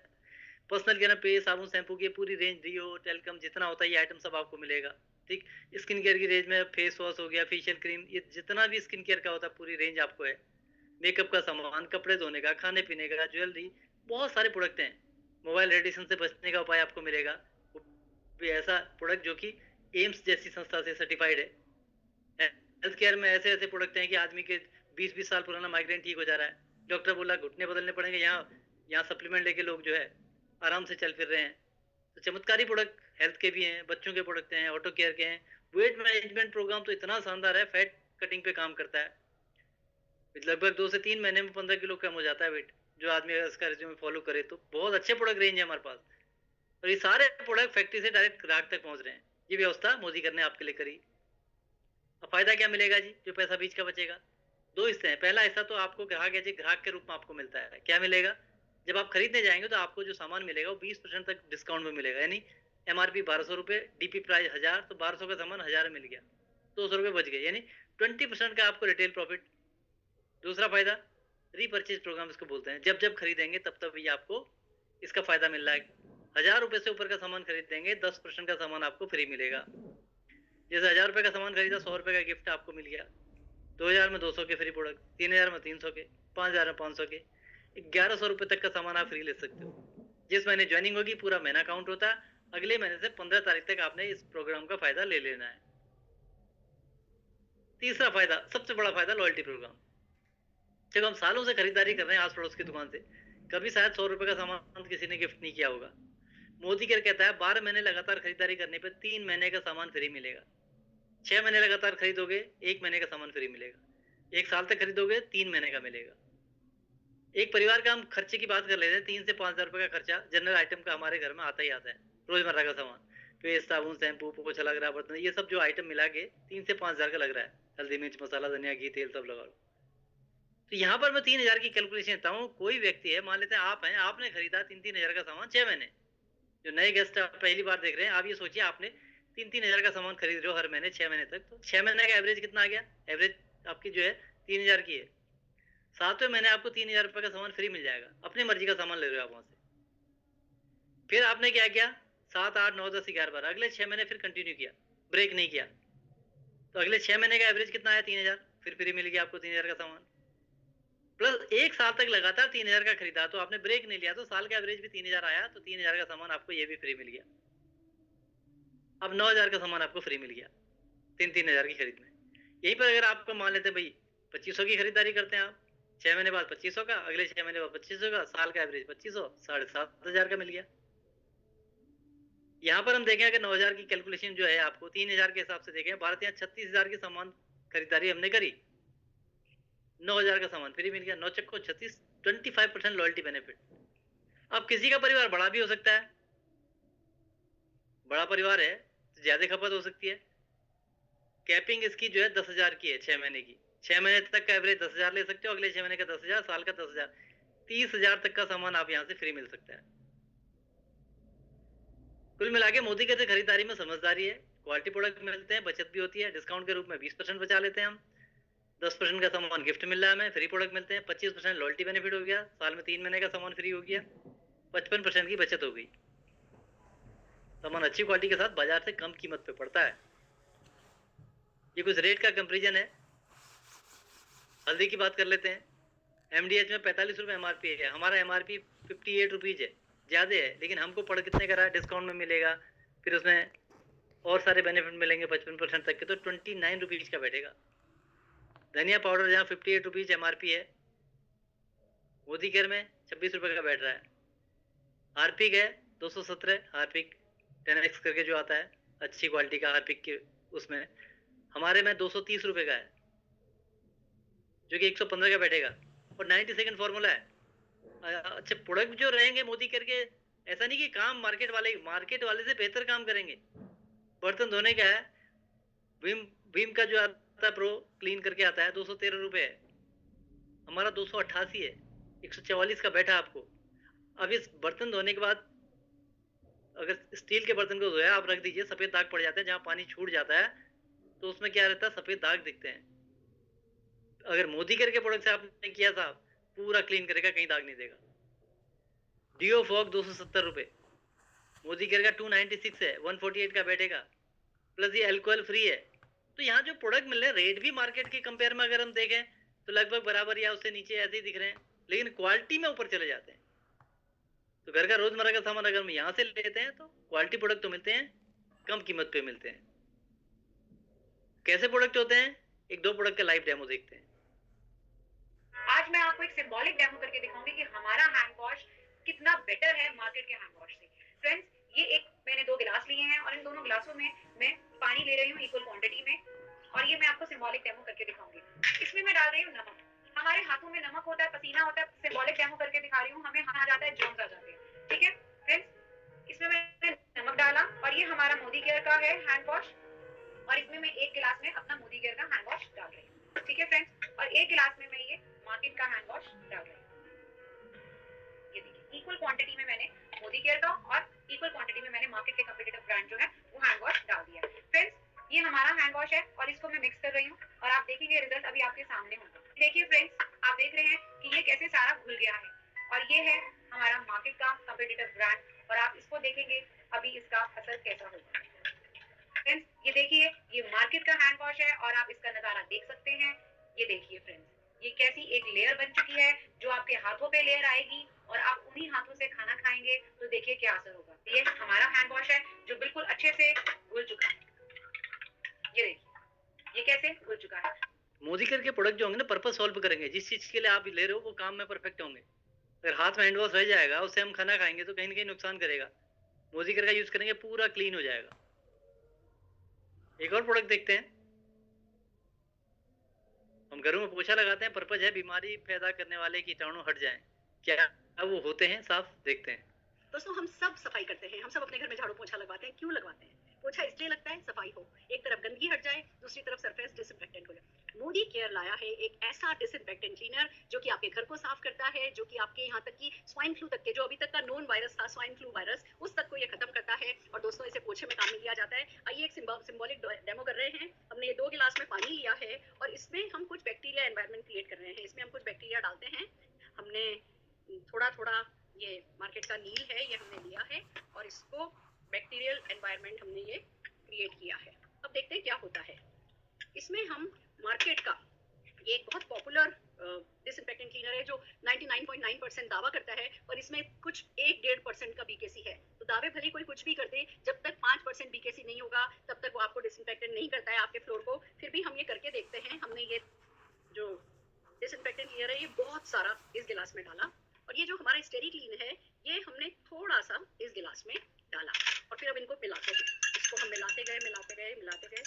पर्सनल केयर में पेस्ट, साबुन, शैम्पू की पूरी रेंज, डिओ, टेलकम, जितना होता है ये आइटम सब आपको मिलेगा। ठीक, स्किन केयर की रेंज में फेस वॉश हो गया, फेशियल क्रीम, ये जितना भी स्किन केयर का होता है पूरी रेंज आपको है। मेकअप का सामान, कपड़े धोने का, खाने पीने का, ज्वेलरी, बहुत सारे प्रोडक्ट हैं। मोबाइल रेडिएशन से बचने का उपाय आपको मिलेगा, वो भी ऐसा प्रोडक्ट जो कि एम्स जैसी संस्था से सर्टिफाइड है। हेल्थ केयर में ऐसे ऐसे प्रोडक्ट हैं कि आदमी के 20-20 साल पुराना माइग्रेन ठीक हो जा रहा है, डॉक्टर बोला घुटने बदलने पड़ेंगे, यहाँ सप्लीमेंट लेके लोग जो है आराम से चल फिर रहे हैं। तो चमत्कारी प्रोडक्ट हेल्थ के भी हैं, बच्चों के प्रोडक्ट हैं, ऑटो केयर के हैं। वेट मैनेजमेंट प्रोग्राम तो इतना शानदार है, फैट कटिंग पे काम करता है। लगभग 2 से 3 महीने में 15 किलो कम हो जाता है वेट, जो आदमी अगर इसका रिज्यूम फॉलो करे तो। बहुत अच्छे प्रोडक्ट रेंज है हमारे पास, और ये सारे प्रोडक्ट फैक्ट्री से डायरेक्ट ग्राहक तक पहुंच रहे हैं। ये व्यवस्था मोदी करने आपके लिए करी। अब फायदा क्या मिलेगा जी, जो पैसा बीच का बचेगा? 2 हिस्से हैं। पहला हिस्सा तो आपको ग्राहक है जी, ग्राहक के रूप में आपको मिलता है। क्या मिलेगा? जब आप खरीदने जाएंगे तो आपको जो सामान मिलेगा वो 20% तक डिस्काउंट में मिलेगा। यानी MRP 1200 रुपये, DP प्राइस 1000, तो 1200 का सामान 1000 में मिल गया, 200 रुपये बच गए, यानी 20% का आपको रिटेल प्रॉफिट। दूसरा फायदा, रीपर्चेज प्रोग्राम इसको बोलते हैं। जब जब खरीदेंगे तब तब ये आपको इसका फायदा मिल रहा है। 1000 रुपये से ऊपर का सामान खरीद देंगे, 10% का सामान आपको फ्री मिलेगा। जैसे 1000 रुपये का सामान खरीदा, 100 रुपये का गिफ्ट आपको मिल गया, 2000 में 200 के फ्री प्रोडक्ट, 3000 में 300 के, 5000 में 500 के, 1100 रुपये तक का सामान आप फ्री ले सकते हो। जिस महीने ज्वाइनिंग होगी पूरा महीना काउंट होता है, अगले महीने से 15 तारीख तक आपने इस प्रोग्राम का फायदा ले लेना है। तीसरा फायदा, सबसे बड़ा फायदा, लॉयल्टी प्रोग्राम। जब हम सालों से खरीदारी कर रहे हैं आस पड़ोस की दुकान से, कभी शायद 100 रुपये का सामान किसी ने गिफ्ट नहीं किया होगा। मोदी केयर कहता है 12 महीने लगातार खरीदारी करने पर 3 महीने का सामान फ्री मिलेगा। 6 महीने लगातार खरीदोगे 1 महीने का सामान फ्री मिलेगा। 1 साल तक खरीदोगे 3 महीने का मिलेगा। एक परिवार का हम खर्चे की बात कर लेते हैं, 3 से 5,000 रुपये का खर्चा जनरल आइटम का हमारे घर में आता ही आता है। रोजमर्रा का सामान, पेस्ट, साबुन, शैम्पू, पोछा लग रहा है, बर्तन, ये सब जो आइटम मिला के 3 से 5,000 का लग रहा है। हल्दी, मिर्च, मसाला, धनिया, घी, तेल सब लगा लो। तो यहाँ पर मैं 3,000 की कैलकुलेशन देता हूँ। कोई व्यक्ति है, मान लेते हैं आप हैं, आपने खरीदा 3-3 हज़ार का सामान 6 महीने। जो नए गेस्ट आप पहली बार देख रहे हैं, आप ये सोचिए आपने 3-3 हज़ार का सामान खरीद रहे हो हर महीने 6 महीने तक, तो 6 महीने का एवरेज कितना आ गया? एवरेज आपकी जो है 3,000 की है। 7वें महीने आपको 3,000 रुपये का सामान फ्री मिल जाएगा। अपनी मर्जी का सामान ले रहे हो आप वहाँ से। फिर आपने क्या किया? 7, 8, 9, 10, 11 बार, अगले 6 महीने फिर कंटिन्यू किया, ब्रेक नहीं किया, तो अगले 6 महीने का एवरेज कितना आया? 3,000। फिर फ्री मिल गया आपको 3,000 का सामान, प्लस 1 साल तक लगातार 3,000 का खरीदा, तो आपने ब्रेक नहीं लिया, तो साल का एवरेज भी 3,000 आया, तो 3,000 का सामान आपको ये भी फ्री मिल गया। अब 9,000 का सामान आपको फ्री मिल गया 3-3 हज़ार की खरीद में। यहीं पर अगर आपको मान लेते भाई 2500 की खरीदारी करते हैं आप, 6 महीने बाद 2500 का, अगले 6 महीने बाद 2500 का, साल का एवरेज 2500, 7,500 का मिल गया। यहाँ पर हम देखें अगर 9,000 की कैलकुलेशन जो है आपको 3,000 के हिसाब से देखें, भारत यहाँ 36,000 की सामान खरीदारी हमने करी, 9,000 का सामान फ्री मिल गया। 9 चक्को 36, 25% लॉयल्टी बेनिफिट। अब किसी का परिवार बड़ा भी हो सकता है, बड़ा परिवार है तो ज्यादा खपत हो सकती है। कैपिंग इसकी जो है 10,000 की है 6 महीने की। 6 महीने तक का एवरेज 10,000 ले सकते हो, अगले 6 महीने का 10,000, साल का 10,000, 30,000 तक का सामान आप यहाँ से फ्री मिल सकता है। कुल मिला के मोदी के खरीदारी में समझदारी है, क्वालिटी प्रोडक्ट मिलते हैं, बचत भी होती है, डिस्काउंट के रूप में 20% बचा लेते हैं हम, 10% का सामान गिफ्ट मिल रहा है हमें, फ्री प्रोडक्ट मिलते हैं, 25% लॉयल्टी बेनिफिट हो गया, साल में 3 महीने का सामान फ्री हो गया, 55% की बचत हो गई। सामान अच्छी क्वालिटी के साथ बाजार से कम कीमत पे पड़ता है। ये कुछ रेट का कंपेरिजन है। हल्दी की बात कर लेते हैं। MDH में 45 रुपये MRP है, हमारा MRP 58 रुपीज़ है, ज़्यादा है, लेकिन हमको पड़ कितने का रहा है? डिस्काउंट में मिलेगा, फिर उसमें और सारे बेनिफिट मिलेंगे 55% तक के, तो 29 रुपीज़ का बैठेगा। धनिया पाउडर जहाँ 58 रुपीज़ MRP है, मोदी केयर में 26 रुपये का बैठ रहा है। हार्पिक है 217, हार्पिक 10X करके जो आता है अच्छी क्वालिटी का हार्पिक के, उसमें हमारे में 230 रुपये का है, जो कि 115 का बैठेगा, और 90 सेकंड फॉर्मूला है। अच्छा, प्रोडक्ट जो रहेंगे मोदी केयर के ऐसा नहीं कि काम मार्केट वाले से बेहतर काम करेंगे। बर्तन धोने का है, भीम का जो आता है प्रो क्लीन करके आता है 213 रुपए है, हमारा 288 है, 144 का बैठा आपको। अब इस बर्तन धोने के बाद अगर स्टील के बर्तन को धोया आप रख दीजिए, सफेद दाग पड़ जाते हैं, जहाँ पानी छूट जाता है तो उसमें क्या रहता है, सफेद दाग दिखते हैं। अगर मोदी केयर के प्रोडक्ट से आपने किया था, पूरा क्लीन करेगा, कहीं दाग नहीं देगा। डिओ फॉग 270 रुपए, मोदी केयर का 296 है, 148 का बैठेगा, प्लस ये अल्कोहल फ्री है। तो यहाँ जो प्रोडक्ट मिल रहे हैं, रेट भी मार्केट के कंपेयर में अगर हम देखें तो लगभग बराबर या उससे नीचे ऐसे ही दिख रहे हैं, लेकिन क्वालिटी में ऊपर चले जाते हैं। तो घर का रोजमर्रा का सामान अगर हम यहाँ से लेते हैं तो क्वालिटी प्रोडक्ट तो मिलते हैं, कम कीमत पे मिलते हैं। कैसे प्रोडक्ट होते हैं, एक दो प्रोडक्ट का लाइव डेमो देखते हैं। आज मैं आपको एक सिंबॉलिक डेमो करके दिखाऊंगी कि हमारा हैंड वॉश कितना बेटर है मार्केट के हैंड वॉश से। फ्रेंड्स, ये मैंने 2 गिलास लिए हैं और इन दोनों गिलासों में मैं पानी ले रही हूँ इक्वल क्वांटिटी में, और ये मैं आपको सिंबॉलिक डेमो करके दिखाऊंगी। इसमें मैं डाल रही हूँ नमक। हमारे हाथों में नमक होता है, पसीना होता है, सिंबॉलिक डेमो करके दिखा रही हूँ, हमें आ जाता है, जर्म्स आ जाते हैं। ठीक है फ्रेंड्स, इसमें मैंने नमक डाला और ये हमारा मोदी केयर का है हैंड वॉश, और इसमें मैं 1 गिलास में अपना मोदी केयर का हैंड वॉश डाल रही हूँ। ठीक है फ्रेंड्स, और 1 गिलास में मैं ये मार्केट का हैंड वॉश डाल रही हूँ। ये देखिए, इक्वल क्वांटिटी में मैंने मोदी केयर का और इक्वल क्वांटिटी में मैंने मार्केट के कंपटीटिव ब्रांड जो है वो हैंड वॉश डाल दिया है। फ्रेंड्स, ये हमारा हैंड वॉश है और इसको मैं मिक्स कर रही हूँ और आप देखेंगे रिजल्ट अभी आपके सामने होगा। देखिए फ्रेंड्स, आप देख रहे हैं कि ये कैसे सारा घुल गया है, और ये है हमारा मार्केट का कंपटीटिव ब्रांड, और आप इसको देखेंगे अभी इसका असर कैसा होगा। फ्रेंड्स, ये देखिए, ये मार्केट का हैंड वॉश है और आप इसका नजारा देख सकते हैं। ये देखिए फ्रेंड्स, ये कैसी एक लेयर बन चुकी है, जो आपके हाथों पे लेयर आएगी और आप उन्हीं हाथों से खाना खाएंगे तो देखिए क्या असर होगा। ये हमारा हैंड वॉश है जो बिल्कुल अच्छे से घुल चुका है। ये देखिए, ये कैसे घुल चुका है। मोदी केयर के प्रोडक्ट जो होंगे ना, पर्पस सॉल्व करेंगे, जिस चीज के लिए आप ले रहे हो वो काम में परफेक्ट होंगे। अगर हाथ में हैंड वॉश रह जाएगा, उससे हम खाना खाएंगे तो कहीं ना कहीं नुकसान करेगा। मोदी केयर का यूज करेंगे, पूरा क्लीन हो जाएगा। एक और प्रोडक्ट देखते हैं। हम घरों में पोछा लगाते हैं, पर्पज है बीमारी पैदा करने वाले कीटाणु हट जाएं। क्या वो होते हैं साफ, देखते हैं। दोस्तों, हम सब सफाई करते हैं, हम सब अपने घर में झाड़ू पोछा लगवाते हैं। क्यों लगवाते हैं? पोछा इसलिए लगता है सफाई हो, एक तरफ गंदगी हट जाए, दूसरी तरफ सरफेस डिसइंफेक्टेंट हो जाए। मोदी केयर लाया है एक ऐसा डिसइंफेक्टेंट क्लीनर जो कि आपके घर को साफ करता है, जो कि आपके यहाँ तक कि स्वाइन फ्लू तक के, जो अभी तक का नोन वायरस था, स्वाइन फ्लू वायरस, उस तक को ये खत्म करता है। और दोस्तों, इसे पोछे में काम में लिया जाता है। आइए एक सिंबॉलिक डेमो कर रहे हैं। हमने ये 2 गिलास में पानी लिया है और इसमें हम कुछ बैक्टीरिया एनवायरनमेंट क्रिएट कर रहे हैं। इसमें हम कुछ बैक्टीरिया डालते हैं। हमने थोड़ा थोड़ा, ये मार्केट का नील है, ये हमने लिया है और इसको बैक्टीरियल एनवायरनमेंट हमने ये क्रिएट किया है। अब देखते हैं क्या होता है। इसमें हम मार्केट का ये एक बहुत पॉपुलर डिसइंफेक्टेंट क्लीनर है जो 99.9% दावा करता है, और इसमें कुछ 1-1.5% का बीकेसी है। तो दावे भले कोई कुछ भी कर दे, जब तक 5% बीकेसी नहीं होगा तब तक वो आपको डिसइंफेक्टेंट नहीं करता है आपके फ्लोर को। फिर भी हम ये करके देखते हैं। हमने ये जो डिसइंफेक्टेंट क्लीनर है ये बहुत सारा इस गिलास में डाला, और ये जो हमारा स्टेरी क्लीन है ये हमने थोड़ा सा इस गिलास में डाला, और फिर अब इनको मिलाते हैं। इसको हम मिलाते गए,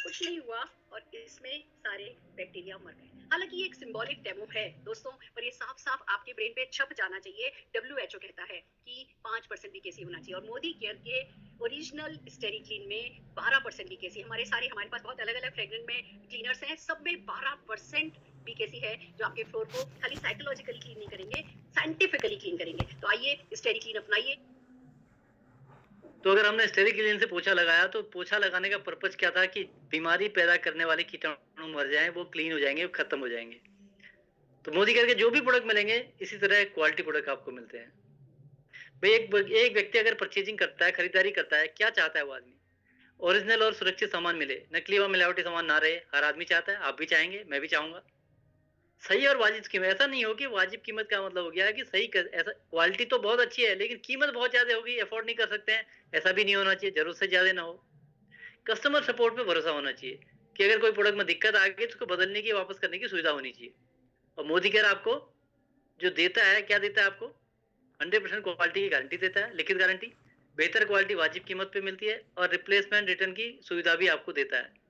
कुछ नहीं हुआ और इसमें सारे बैक्टीरिया मर गए। हालांकि ये एक सिंबॉलिक डेमो है दोस्तों, पर ये साफ साफ आपके ब्रेन पे छप जाना चाहिए। WHO कहता है कि 5% बीकेसी होना चाहिए, और मोदी केयर के ओरिजिनल स्टेरी क्लीन में 12% बीकेसी। हमारे पास बहुत अलग अलग फ्रेग्रेंट में क्लीनर्स हैं, सब में 12% बीकेसी है, जो आपके फ्लोर को खाली साइकोलॉजिकली क्लीन नहीं करेंगे, साइंटिफिकली क्लीन करेंगे। तो आइए स्टेरी क्लीन अपनाइए। तो अगर हमने स्टेरिक क्लीन से पोछा लगाया तो पोछा लगाने का पर्पज क्या था कि बीमारी पैदा करने वाले कीटाणु मर जाएं, वो क्लीन हो जाएंगे, वो खत्म हो जाएंगे। तो मोदी केयर के जो भी प्रोडक्ट मिलेंगे इसी तरह क्वालिटी प्रोडक्ट आपको मिलते हैं। भाई एक व्यक्ति अगर परचेजिंग करता है, खरीदारी करता है, क्या चाहता है वो आदमी? ओरिजिनल और सुरक्षित सामान मिले, नकली व मिलावटी सामान ना रहे। हर आदमी चाहता है, आप भी चाहेंगे, मैं भी चाहूंगा। सही और वाजिब कीमत, ऐसा नहीं हो कि वाजिब कीमत का मतलब हो गया है कि ऐसा क्वालिटी तो बहुत अच्छी है लेकिन कीमत बहुत ज्यादा होगी, अफोर्ड नहीं कर सकते हैं, ऐसा भी नहीं होना चाहिए। जरूरत से ज्यादा ना हो। कस्टमर सपोर्ट पे भरोसा होना चाहिए कि अगर कोई प्रोडक्ट में दिक्कत आ गई तो उसको बदलने की, वापस करने की सुविधा होनी चाहिए। और मोदी केयर आपको जो देता है, क्या देता है आपको? 100% क्वालिटी की गारंटी देता है, लिखित गारंटी, बेहतर क्वालिटी वाजिब कीमत पे मिलती है, और रिप्लेसमेंट रिटर्न की सुविधा भी आपको देता है।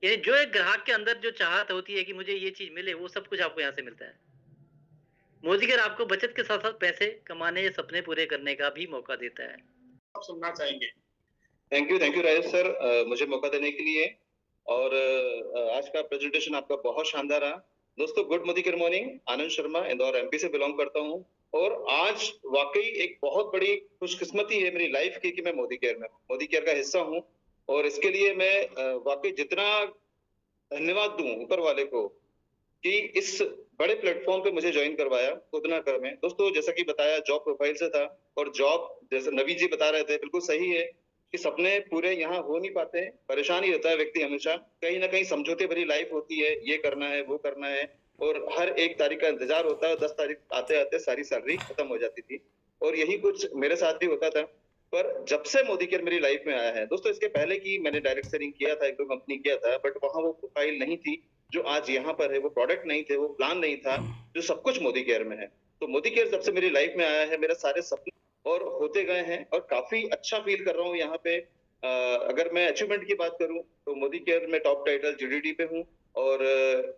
यानी जो एक ग्राहक के अंदर जो चाहत होती है कि मुझे ये चीज मिले, वो सब कुछ आपको यहाँ से मिलता है। मोदी केयर आपको बचत के साथ साथ पैसे कमाने या सपने पूरे करने का भी मौका देता है। आप सुनना चाहेंगे। थैंक यू राजेश सर, मुझे मौका देने के लिए। और आज का प्रेजेंटेशन आपका बहुत शानदार रहा। दोस्तों, good Modi care morning. Anand Sharma, Indore MP से बिलोंग करता हूँ और आज वाकई एक बहुत बड़ी खुशकिस्मती है मेरी लाइफ की कि मैं मोदी केयर का हिस्सा हूँ। और इसके लिए मैं वाकई जितना धन्यवाद दूं ऊपर वाले को कि इस बड़े प्लेटफॉर्म पे मुझे ज्वाइन करवाया, उतना कर में। दोस्तों, जैसा कि बताया, जॉब प्रोफाइल से था और जॉब जैसे नवी जी बता रहे थे, बिल्कुल सही है कि सपने पूरे यहाँ हो नहीं पाते हैं। परेशान ही रहता है व्यक्ति हमेशा, कहीं ना कहीं समझौते भरी लाइफ होती है, ये करना है वो करना है और हर एक तारीख का इंतजार होता है। 10 तारीख आते आते सारी सैलरी खत्म हो जाती थी और यही कुछ मेरे साथ भी होता था। पर जब से मोदी केयर मेरी लाइफ में आया है दोस्तों, इसके पहले की मैंने डायरेक्ट सेलिंग किया था, 1-2 कंपनी किया था, बट वहां वो प्रोफाइल नहीं थी जो आज यहाँ पर है, वो प्रोडक्ट नहीं थे, वो प्लान नहीं था, जो सब कुछ मोदी केयर में है। तो मोदी केयर जब से मेरी लाइफ में आया है, मेरे सारे सपने और होते गए हैं और काफी अच्छा फील कर रहा हूँ यहाँ पे। अगर मैं अचीवमेंट की बात करूं तो मोदी केयर में टॉप टाइटल जीडीडी पे हूं और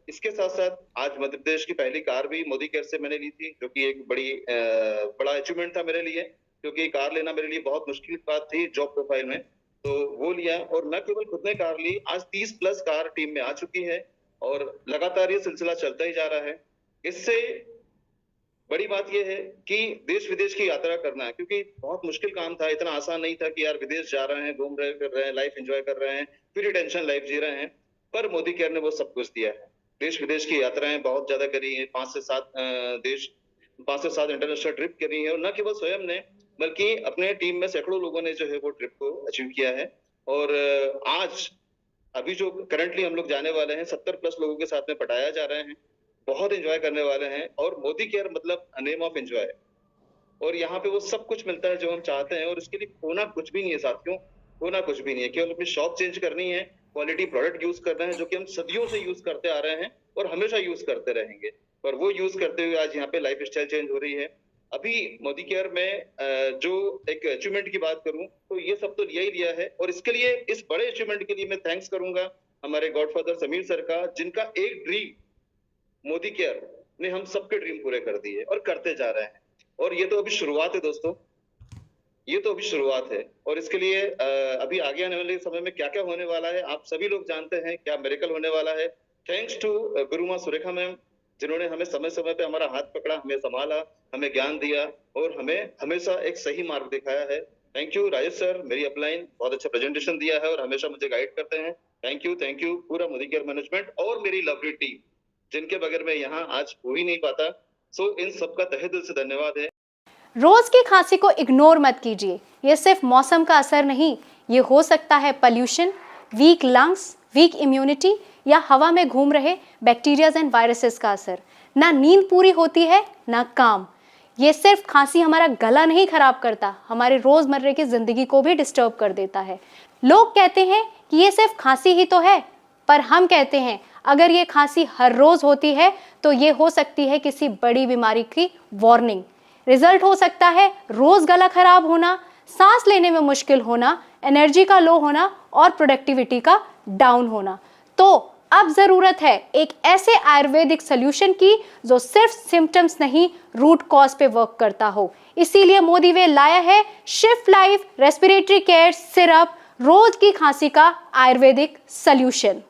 इसके साथ साथ आज मध्य प्रदेश की पहली कार भी मोदी केयर से मैंने ली थी, जो कि एक बड़ा अचीवमेंट था मेरे लिए, क्योंकि कार लेना मेरे लिए बहुत मुश्किल बात थी जॉब प्रोफाइल में। तो वो लिया और न केवल खुद ने कार ली, आज 30+ कार टीम में आ चुकी है और लगातार ये सिलसिला चलता ही जा रहा है। इससे बड़ी बात यह है कि देश विदेश की यात्रा करना है, क्योंकि बहुत मुश्किल काम था, इतना आसान नहीं था कि यार विदेश जा रहे हैं, घूम रहे फिर रहे हैं, लाइफ एंजॉय कर रहे हैं, फ्री टेंशन लाइफ जी रहे हैं। पर मोदी केयर ने वो सब कुछ दिया है। देश विदेश की यात्राएं बहुत ज्यादा करी है, 5 से 7 इंटरनेशनल ट्रिप करी है और न केवल स्वयं ने बल्कि अपने टीम में सैकड़ों लोगों ने जो है वो ट्रिप को अचीव किया है। और आज अभी जो करंटली हम लोग जाने वाले हैं, 70+ लोगों के साथ में पटाया जा रहे हैं, बहुत एंजॉय करने वाले हैं। और मोदी केयर मतलब नेम ऑफ एंजॉय, और यहाँ पे वो सब कुछ मिलता है जो हम चाहते हैं और इसके लिए खोना कुछ भी नहीं है साथियों, खोना कुछ भी नहीं है। केवल अपनी शॉप चेंज करनी है, क्वालिटी प्रोडक्ट यूज करना है जो कि हम सदियों से यूज करते आ रहे हैं और हमेशा यूज करते रहेंगे। और वो यूज करते हुए आज यहाँ पे लाइफ स्टाइल चेंज हो रही है। अभी मोदी केयर में जो एक अचीवमेंट की बात करूं तो ये सब तो लिया ही लिया है और इसके लिए, इस बड़े अचीवमेंट के लिए मैं थैंक्स करूंगा हमारे गॉडफादर समीर सर का, जिनका एक ड्रीम मोदी केयर ने हम सबके ड्रीम पूरे कर दिए और करते जा रहे हैं। और ये तो अभी शुरुआत है दोस्तों, ये तो अभी शुरुआत है और इसके लिए अभी आगे आने वाले समय में क्या क्या होने वाला है आप सभी लोग जानते हैं, क्या मिरेकल होने वाला है। थैंक्स टू गुरु माँ सुरेखा मैम, जिन्होंने हमें समय समय पे हमारा हाथ पकड़ा, हमें संभाला, हमें ज्ञान दिया और हमें हमेशा एक सही मार्ग दिखाया है। थैंक यू राजेश सर, मेरी अपलाइन बहुत अच्छा प्रेजेंटेशन दिया है और हमेशा मुझे गाइड करते हैं। थैंक यू पूरा मोदी केयर मैनेजमेंट और मेरी लवली टीम, जिनके बगैर मैं यहाँ आज हो ही नहीं पाता। सो इन सबका तहे दिल से धन्यवाद है। रोज की खांसी को इग्नोर मत कीजिए, ये सिर्फ मौसम का असर नहीं, ये हो सकता है pollution, weak lungs, weak immunity या हवा में घूम रहे बैक्टीरियाज एंड वायरसेस का असर। ना नींद पूरी होती है ना काम। ये सिर्फ खांसी हमारा गला नहीं खराब करता, हमारे रोजमर्रे की जिंदगी को भी डिस्टर्ब कर देता है। लोग कहते हैं कि ये सिर्फ खांसी ही तो है, पर हम कहते हैं अगर ये खांसी हर रोज होती है तो ये हो सकती है किसी बड़ी बीमारी की वार्निंग। रिजल्ट हो सकता है रोज गला खराब होना, सांस लेने में मुश्किल होना, एनर्जी का लो होना और प्रोडक्टिविटी का डाउन होना। तो अब जरूरत है एक ऐसे आयुर्वेदिक सॉल्यूशन की जो सिर्फ सिम्टम्स नहीं, रूट कॉज पे वर्क करता हो। इसीलिए मोदी वे लाया है shift life respiratory care syrup, रोज की खांसी का आयुर्वेदिक सॉल्यूशन।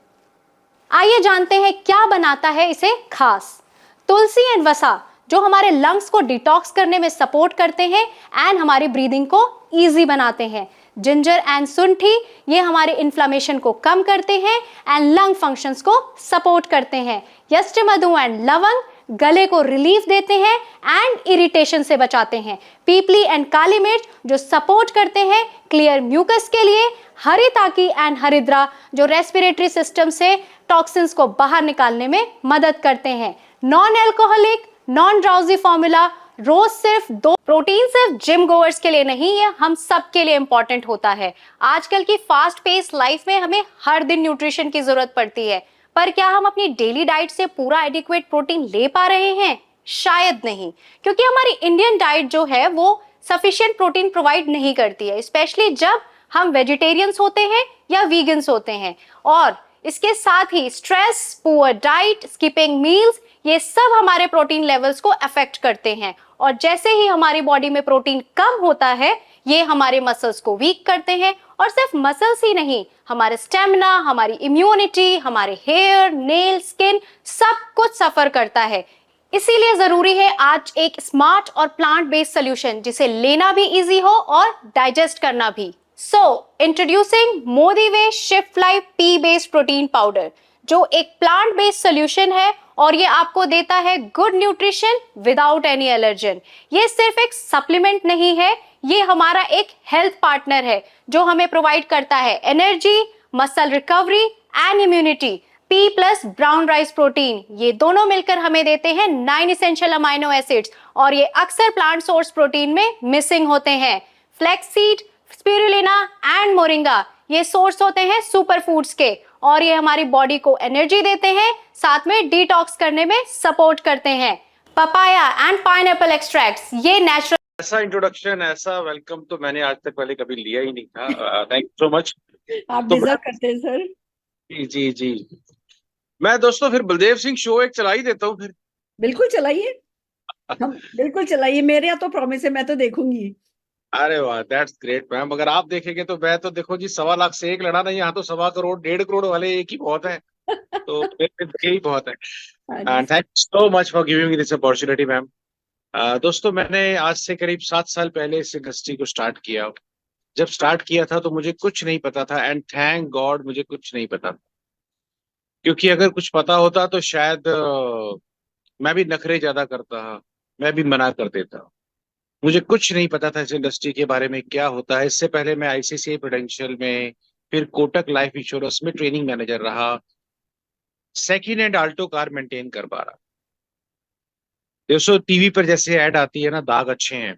आइए जानते हैं क्या बनाता है इसे खास। तुलसी एंड वसा जो हमारे लंग्स को डिटॉक्स करने में सपोर्ट करते हैं एंड हमारी ब्रीदिंग को इजी बनाते हैं। जिंजर एंड सुंठी ये हमारे इन्फ्लेमेशन को कम करते हैं एंड लंग फंक्शंस को सपोर्ट करते हैं। यष्टमधु एंड लवंग गले को रिलीफ देते हैं एंड इरिटेशन से बचाते हैं। पीपली एंड काली मिर्च जो सपोर्ट करते हैं क्लियर म्यूकस के लिए। हरिताकी एंड हरिद्रा जो रेस्पिरेटरी सिस्टम से टॉक्सिन्स को बाहर निकालने में मदद करते हैं। Non alcoholic non drowsy formula, रोज सिर्फ 2 प्रोटीन सिर्फ जिम गोअर्स के लिए नहीं, ये हम सब के लिए इंपॉर्टेंट होता है। आजकल की फास्ट पेस लाइफ में हमें हर दिन न्यूट्रिशन की जरूरत पड़ती है, पर क्या हम अपनी डेली डाइट से पूरा एडिक्वेट प्रोटीन ले पा रहे हैं? शायद नहीं, क्योंकि हमारी इंडियन डाइट जो है वो सफिशिएंट प्रोटीन प्रोवाइड नहीं करती है, स्पेशली जब हम वेजिटेरियंस होते हैं या वीगन्स होते हैं। और इसके साथ ही stress, poor diet, skipping meals, ये सब हमारे प्रोटीन लेवल्स को अफेक्ट करते हैं। और जैसे ही हमारी बॉडी में प्रोटीन कम होता है, ये हमारे मसल्स को वीक करते हैं। और सिर्फ मसल्स ही नहीं, हमारे स्टेमिना, हमारी इम्यूनिटी, हमारे हेयर, नेल, स्किन, सब कुछ सफर करता है। इसीलिए जरूरी है आज एक स्मार्ट और प्लांट बेस्ड सोल्यूशन, जिसे लेना भी इजी हो और डाइजेस्ट करना भी। Introducing Modi way shift life pea based protein powder, जो एक प्लांट बेस्ड सोल्यूशन है और ये आपको देता है good nutrition without any allergen. ये सिर्फ एक सप्लीमेंट नहीं है, ये हमारा एक हेल्थ पार्टनर है जो हमें प्रोवाइड करता है energy, muscle recovery and immunity. P plus brown rice protein, ये दोनों मिलकर हमें देते हैं 9 एसेंशियल अमाइनो एसिड्स, और ये अक्सर प्लांट सोर्स प्रोटीन में मिसिंग होते हैं। फ्लैक्सीड, स्पिरुलिना एंड मोरिंगा, ये सोर्स होते हैं सुपर फूड्स के, और ये हमारी बॉडी को एनर्जी देते हैं, साथ में डिटॉक्स करने में सपोर्ट करते हैं। पपाया एंड पाइनएप्पल एक्सट्रैक्ट्स, ये नेचुरल। ऐसा इंट्रोडक्शन, ऐसा वेलकम तो मैंने आज तक पहले कभी लिया ही नहीं था। Thank you so much. आप तो डिजर्व करते हैं सर। जी जी जी, मैं दोस्तों फिर बलदेव सिंह शो एक चला ही देता हूँ फिर। बिल्कुल चलाइए, हम बिल्कुल चलाइए, मेरे यहाँ तो प्रॉमिस है, मैं तो देखूंगी। अरे वाह, दैट्स ग्रेट मैम। अगर आप देखेंगे तो मैं तो, देखो जी, 1.25 लाख से एक लड़ा नहीं, यहाँ तो 1.25 करोड़ 1.5 करोड़ वाले एक ही बहुत है। तो यही बहुत है। And thank you so much for giving this opportunity ma'am. दोस्तों, मैंने आज से करीब 7 साल पहले इस इंडस्ट्री को स्टार्ट किया। जब स्टार्ट किया था तो मुझे कुछ नहीं पता था, एंड थैंक गॉड मुझे कुछ नहीं पता था, क्योंकि अगर कुछ पता होता तो शायद मैं भी नखरे ज्यादा करता, मैं भी मना कर देता। मुझे कुछ नहीं पता था इस इंडस्ट्री के बारे में क्या होता है। इससे पहले मैं आईसीआईसीआई प्रूडेंशियल में, फिर कोटक लाइफ इंश्योरेंस में ट्रेनिंग मैनेजर रहा, second hand Alto car maintain कर पा रहा। दोस्तों, टीवी पर जैसे ऐड आती है ना, दाग अच्छे हैं,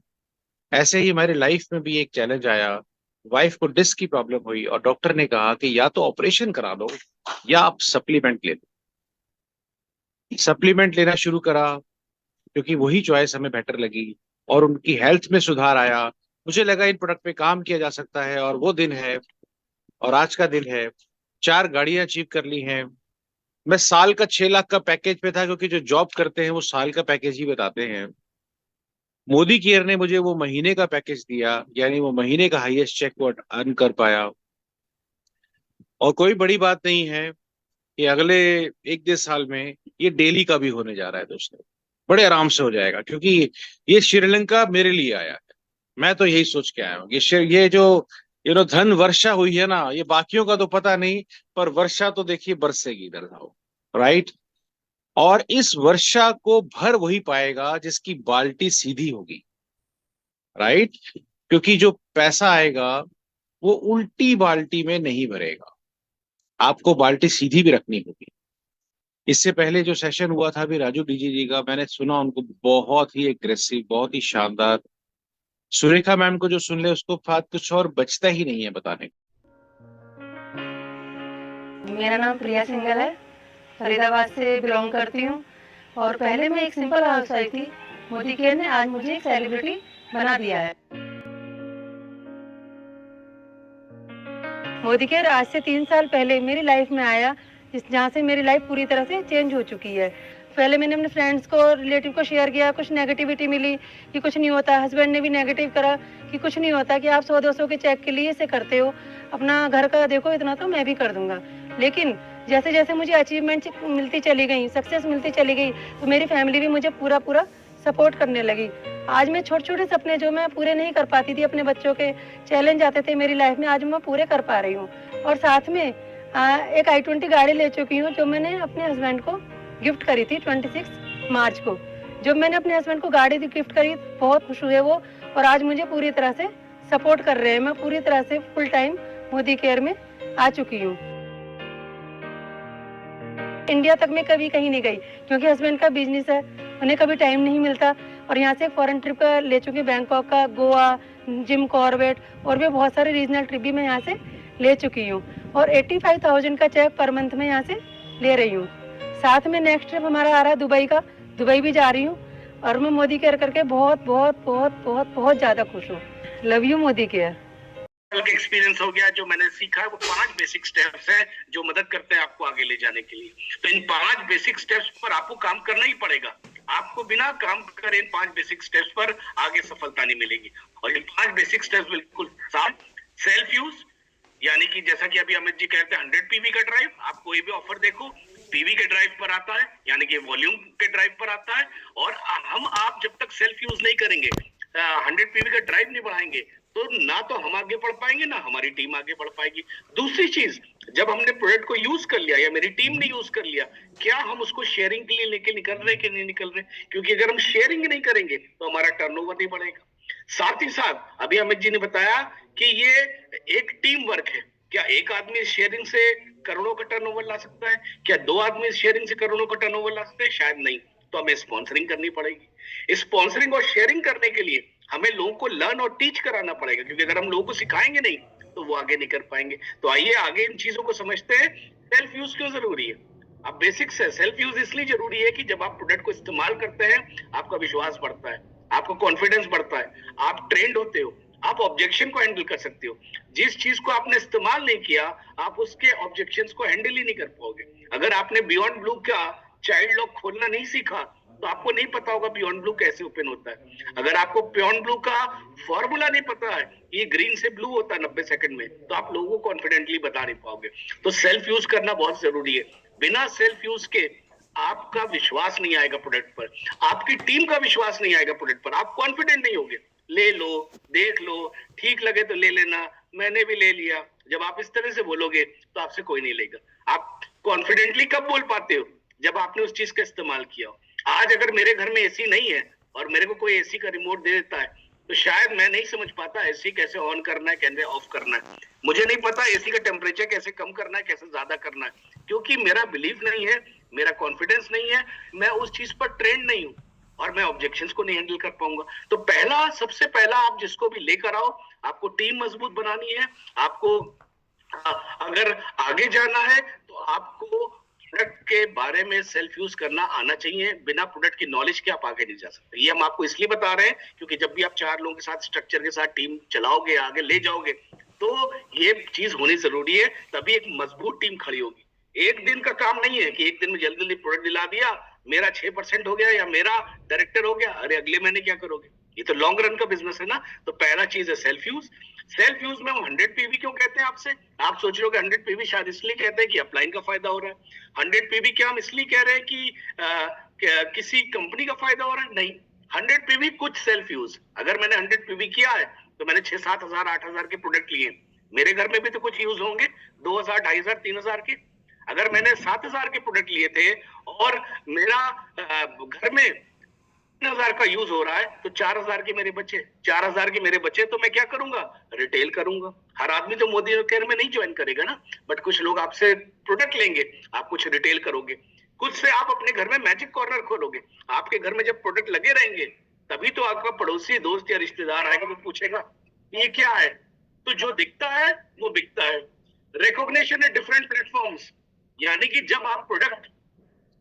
ऐसे ही हमारी लाइफ में भी एक चैलेंज आया। वाइफ को डिस्क की प्रॉब्लम हुई और डॉक्टर ने कहा कि या तो ऑपरेशन करा लो या आप सप्लीमेंट ले लो। सप्लीमेंट लेना शुरू करा क्योंकि वही चॉइस हमें बेटर लगी और उनकी हेल्थ में सुधार आया। मुझे लगा इन प्रोडक्ट पे काम किया जा सकता है, और वो दिन है, और आज का दिन है। 4 गाड़ियां अचीव कर ली हैं। मैं साल का 6 लाख का पैकेज पे था, क्योंकि जो जॉब करते हैं वो साल का पैकेज ही बताते हैं। मोदी केयर ने मुझे वो महीने का पैकेज दिया, यानी वो महीने का हाईएस्ट चेक वो अर्न कर पाया। और कोई बड़ी बात नहीं है कि अगले 1-1.5 साल में ये डेली का भी होने जा रहा है दोस्तों। बड़े आराम से हो जाएगा, क्योंकि ये श्रीलंका मेरे लिए आया है। मैं तो यही सोच के आया हूँ कि ये जो धन वर्षा हुई है ना, ये बाकियों का तो पता नहीं, पर वर्षा तो देखिए बरसेगी इधर जाओ, राइट। और इस वर्षा को भर वही पाएगा जिसकी बाल्टी सीधी होगी, राइट। क्योंकि जो पैसा आएगा वो उल्टी बाल्टी में नहीं भरेगा, आपको बाल्टी सीधी भी रखनी होगी। इससे पहले जो सेशन हुआ था अभी राजू डीजी जी का, मैंने सुना उनको, बहुत ही एग्रेसिव, बहुत ही शानदार। सुरेखा मैम को जो सुन ले उसको कुछ और बचता ही नहीं है बताने। मेरा नाम प्रिया सिंगल है, फरीदाबाद से बिलोंग करती हूँ, और पहले मैं एक सिंपल हाउसवाइफ थी। मोदी केयर ने आज मुझे एक सेलिब्रिटी बना दिया है। मोदी केयर आज से 3 साल पहले मेरी लाइफ में आया, जहाँ से मेरी लाइफ पूरी तरह से चेंज हो चुकी है। पहले मैंने अपने फ्रेंड्स को, रिलेटिव को शेयर किया, कुछ नेगेटिविटी मिली कि कुछ नहीं होता। हस्बैंड ने भी नेगेटिव करा कि कुछ नहीं होता, कि आप 100-200 के चेक के लिए इसे करते हो, अपना घर का देखो, इतना तो मैं भी कर दूंगा। लेकिन जैसे जैसे मुझे अचीवमेंट मिलती चली गई, सक्सेस मिलती चली गई, तो मेरी फैमिली भी मुझे पूरा सपोर्ट करने लगी। आज मैं छोटे सपने जो मैं पूरे नहीं कर पाती थी, अपने बच्चों के चैलेंज आते थे मेरी लाइफ में, आज मैं पूरे कर पा रही हूँ। और साथ में एक i20 गाड़ी ले चुकी हूँ, जो मैंने अपने हस्बैंड को गिफ्ट करी थी 26 मार्च को। जब मैंने अपने हस्बैंड को गाड़ी गिफ्ट करी, बहुत खुश हुए वो, और आज मुझे पूरी तरह से सपोर्ट कर रहे हैं। मैं पूरी तरह से फुल टाइम मोदी केयर में आ चुकी हूँ। इंडिया तक मैं कभी कहीं नहीं गई, क्योंकि हस्बैंड का बिजनेस है, उन्हें कभी टाइम नहीं मिलता। और यहाँ से फॉरेन ट्रिप ले चुकी, बैंकॉक का, गोवा, जिम कॉर्बेट, और भी बहुत सारे रीजनल ट्रिप भी मैं यहाँ से ले चुकी हूँ। और 85,000 का चेक पर मंथ में यहाँ से ले रही हूँ। साथ में नेक्स्ट ट्रिप हमारा आ रहा है दुबई का, दुबई भी जा रही हूँ। और मैं मोदी केयर करके बहुत ज्यादा खुश हूँ। Love you Modi care. का एक्सपीरियंस हो गया, जो मैंने सीखा है वो 5 बेसिक स्टेप्स है जो मदद करते हैं आपको आगे ले जाने के लिए। तो इन 5 बेसिक स्टेप्स पर आपको काम करना ही पड़ेगा। आपको बिना काम करे इन 5 बेसिक स्टेप्स पर आगे सफलता नहीं मिलेगी। और ये 5 बेसिक स्टेप्स बिल्कुल साफ। सेल्फ यूज, यानी कि जैसा कि अभी अमित जी कहते हैं 100 पीवी का ड्राइव, आप कोई भी ऑफर देखो पीवी के ड्राइव पर आता है, यानी कि वॉल्यूम के ड्राइव पर आता है। और आप जब तक सेल्फ यूज नहीं करेंगे, 100 पीवी का ड्राइव नहीं बढ़ाएंगे, तो ना तो हम आगे बढ़ पाएंगे ना हमारी टीम आगे बढ़ पाएगी। दूसरी चीज, जब हमने प्रोडक्ट को यूज कर लिया या मेरी टीम ने यूज कर लिया, क्या हम उसको शेयरिंग के लिए लेके निकल रहे कि नहीं निकल रहे? क्योंकि अगर हम शेयरिंग नहीं करेंगे तो हमारा टर्नओवर नहीं बढ़ेगा। साथ ही साथ अभी अमित जी ने बताया कि ये एक टीम वर्क है। क्या एक आदमी शेयरिंग से करोड़ों का टर्नओवर ला सकता है? क्या 2 आदमी शेयरिंग से करोड़ों का टर्नओवर ला सकते हैं? शायद नहीं। तो हमें स्पॉन्सरिंग करनी पड़ेगी। स्पॉन्सरिंग और शेयरिंग करने के लिए हमें लोगों को लर्न और टीच कराना पड़ेगा, क्योंकि अगर हम लोगों को सिखाएंगे नहीं तो वो आगे नहीं कर पाएंगे। तो आइए आगे इन चीजों को समझते हैं। सेल्फ यूज क्यों जरूरी है? अब बेसिक्स है। सेल्फ यूज इसलिए जरूरी है कि जब आप प्रोडक्ट को इस्तेमाल करते हैं आपका विश्वास बढ़ता है, आपका कॉन्फिडेंस बढ़ता है, आप ट्रेंड होते हो, आप ऑब्जेक्शन को हैंडल कर सकते हो। जिस चीज को आपने इस्तेमाल नहीं किया आप उसके ऑब्जेक्शंस को हैंडल ही नहीं कर पाओगे। अगर आपने बियॉन्ड ब्लू का चाइल्ड लॉक खोलना नहीं सीखा तो आपको नहीं पता होगा बियॉन्ड ब्लू कैसे ओपन होता है। अगर आपको बियॉन्ड ब्लू का फॉर्मूला नहीं पता है, ये ग्रीन से ब्लू होता है 90 सेकंड में, तो आप लोगों को कॉन्फिडेंटली बता नहीं पाओगे। तो सेल्फ यूज करना बहुत जरूरी है। बिना सेल्फ यूज के आपका विश्वास नहीं आएगा प्रोडक्ट पर, आपकी टीम का विश्वास नहीं आएगा प्रोडक्ट पर, आप कॉन्फिडेंट नहीं होगे। ले लो, देख लो, ठीक लगे तो ले लेना, मैंने भी ले लिया। जब आप इस तरह से बोलोगे तो आपसे कोई नहीं लेगा। आप कॉन्फिडेंटली कब बोल पाते हो? जब आपने उस चीज का इस्तेमाल किया हो। आज अगर मेरे घर में एसी नहीं है और मेरे को कोई एसी का रिमोट दे देता है तो शायद मैं नहीं समझ पाता एसी कैसे ऑन करना है, कैसे ऑफ करना है। मुझे नहीं पता एसी का टेम्परेचर कैसे कम करना है, कैसे ज्यादा करना है, क्योंकि मेरा बिलीफ नहीं है, मेरा कॉन्फिडेंस नहीं है, मैं उस चीज पर ट्रेंड नहीं हूँ और मैं ऑब्जेक्शंस को नहीं हैंडल कर पाऊंगा। तो सबसे पहला आप जिसको भी लेकर आओ, आपको टीम मजबूत बनानी है। आपको अगर आगे जाना है तो आपको प्रोडक्ट के बारे में सेल्फ यूज करना आना चाहिए। बिना प्रोडक्ट की नॉलेज के आप आगे नहीं जा सकते। ये हम आपको इसलिए बता रहे हैं क्योंकि जब भी आप 4 लोगों के साथ स्ट्रक्चर के साथ टीम चलाओगे, आगे ले जाओगे, तो ये चीज होनी जरूरी है, तभी एक मजबूत टीम खड़ी होगी। एक दिन का काम नहीं है कि एक दिन में जल्दी जल्दी प्रोडक्ट दिला दिया, मेरा 6% हो गया या मेरा डायरेक्टर हो गया, अरे अगले महीने क्या करोगे? ये तो लॉन्ग रन का बिजनेस है ना। तो पहला चीज है सेल्फ यूज। सेल्फ यूज में हम 100 पीवी क्यों कहते हैं आपसे? आप सोच रहे हो कि 100 पीवी शायद इसलिए कहते हैं कि अपलाइन का फायदा हो रहा है। 100 पीवी क्या हम इसलिए कह रहे हैं कि किसी कंपनी का फायदा हो रहा है? नहीं। 100 पीवी कुछ सेल्फ यूज। अगर मैंने 100 पीवी किया है तो मैंने 6-7 हजार 8 हजार के प्रोडक्ट लिए। मेरे घर में भी तो कुछ यूज होंगे, 2000 2500 3000 के। अगर मैंने 7000 के प्रोडक्ट लिए थे और मेरा घर में 3000 का यूज हो रहा है तो 4000 के मेरे बचे। 4000 के मेरे बचे तो मैं क्या करूंगा? रिटेल करूंगा। हर आदमी तो मोदी केयर में नहीं ज्वाइन करेगा ना, बट कुछ लोग आपसे प्रोडक्ट लेंगे, आप कुछ रिटेल करोगे, कुछ से आप अपने घर में मैजिक कॉर्नर खोलोगे। आपके घर में जब प्रोडक्ट लगे रहेंगे तभी तो आपका पड़ोसी, दोस्त या रिश्तेदार आएगा, वो पूछेगा ये क्या है? तो जो दिखता है वो बिकता है। रिकॉग्निशन है डिफरेंट प्लेटफॉर्म्स, यानी कि जब आप प्रोडक्ट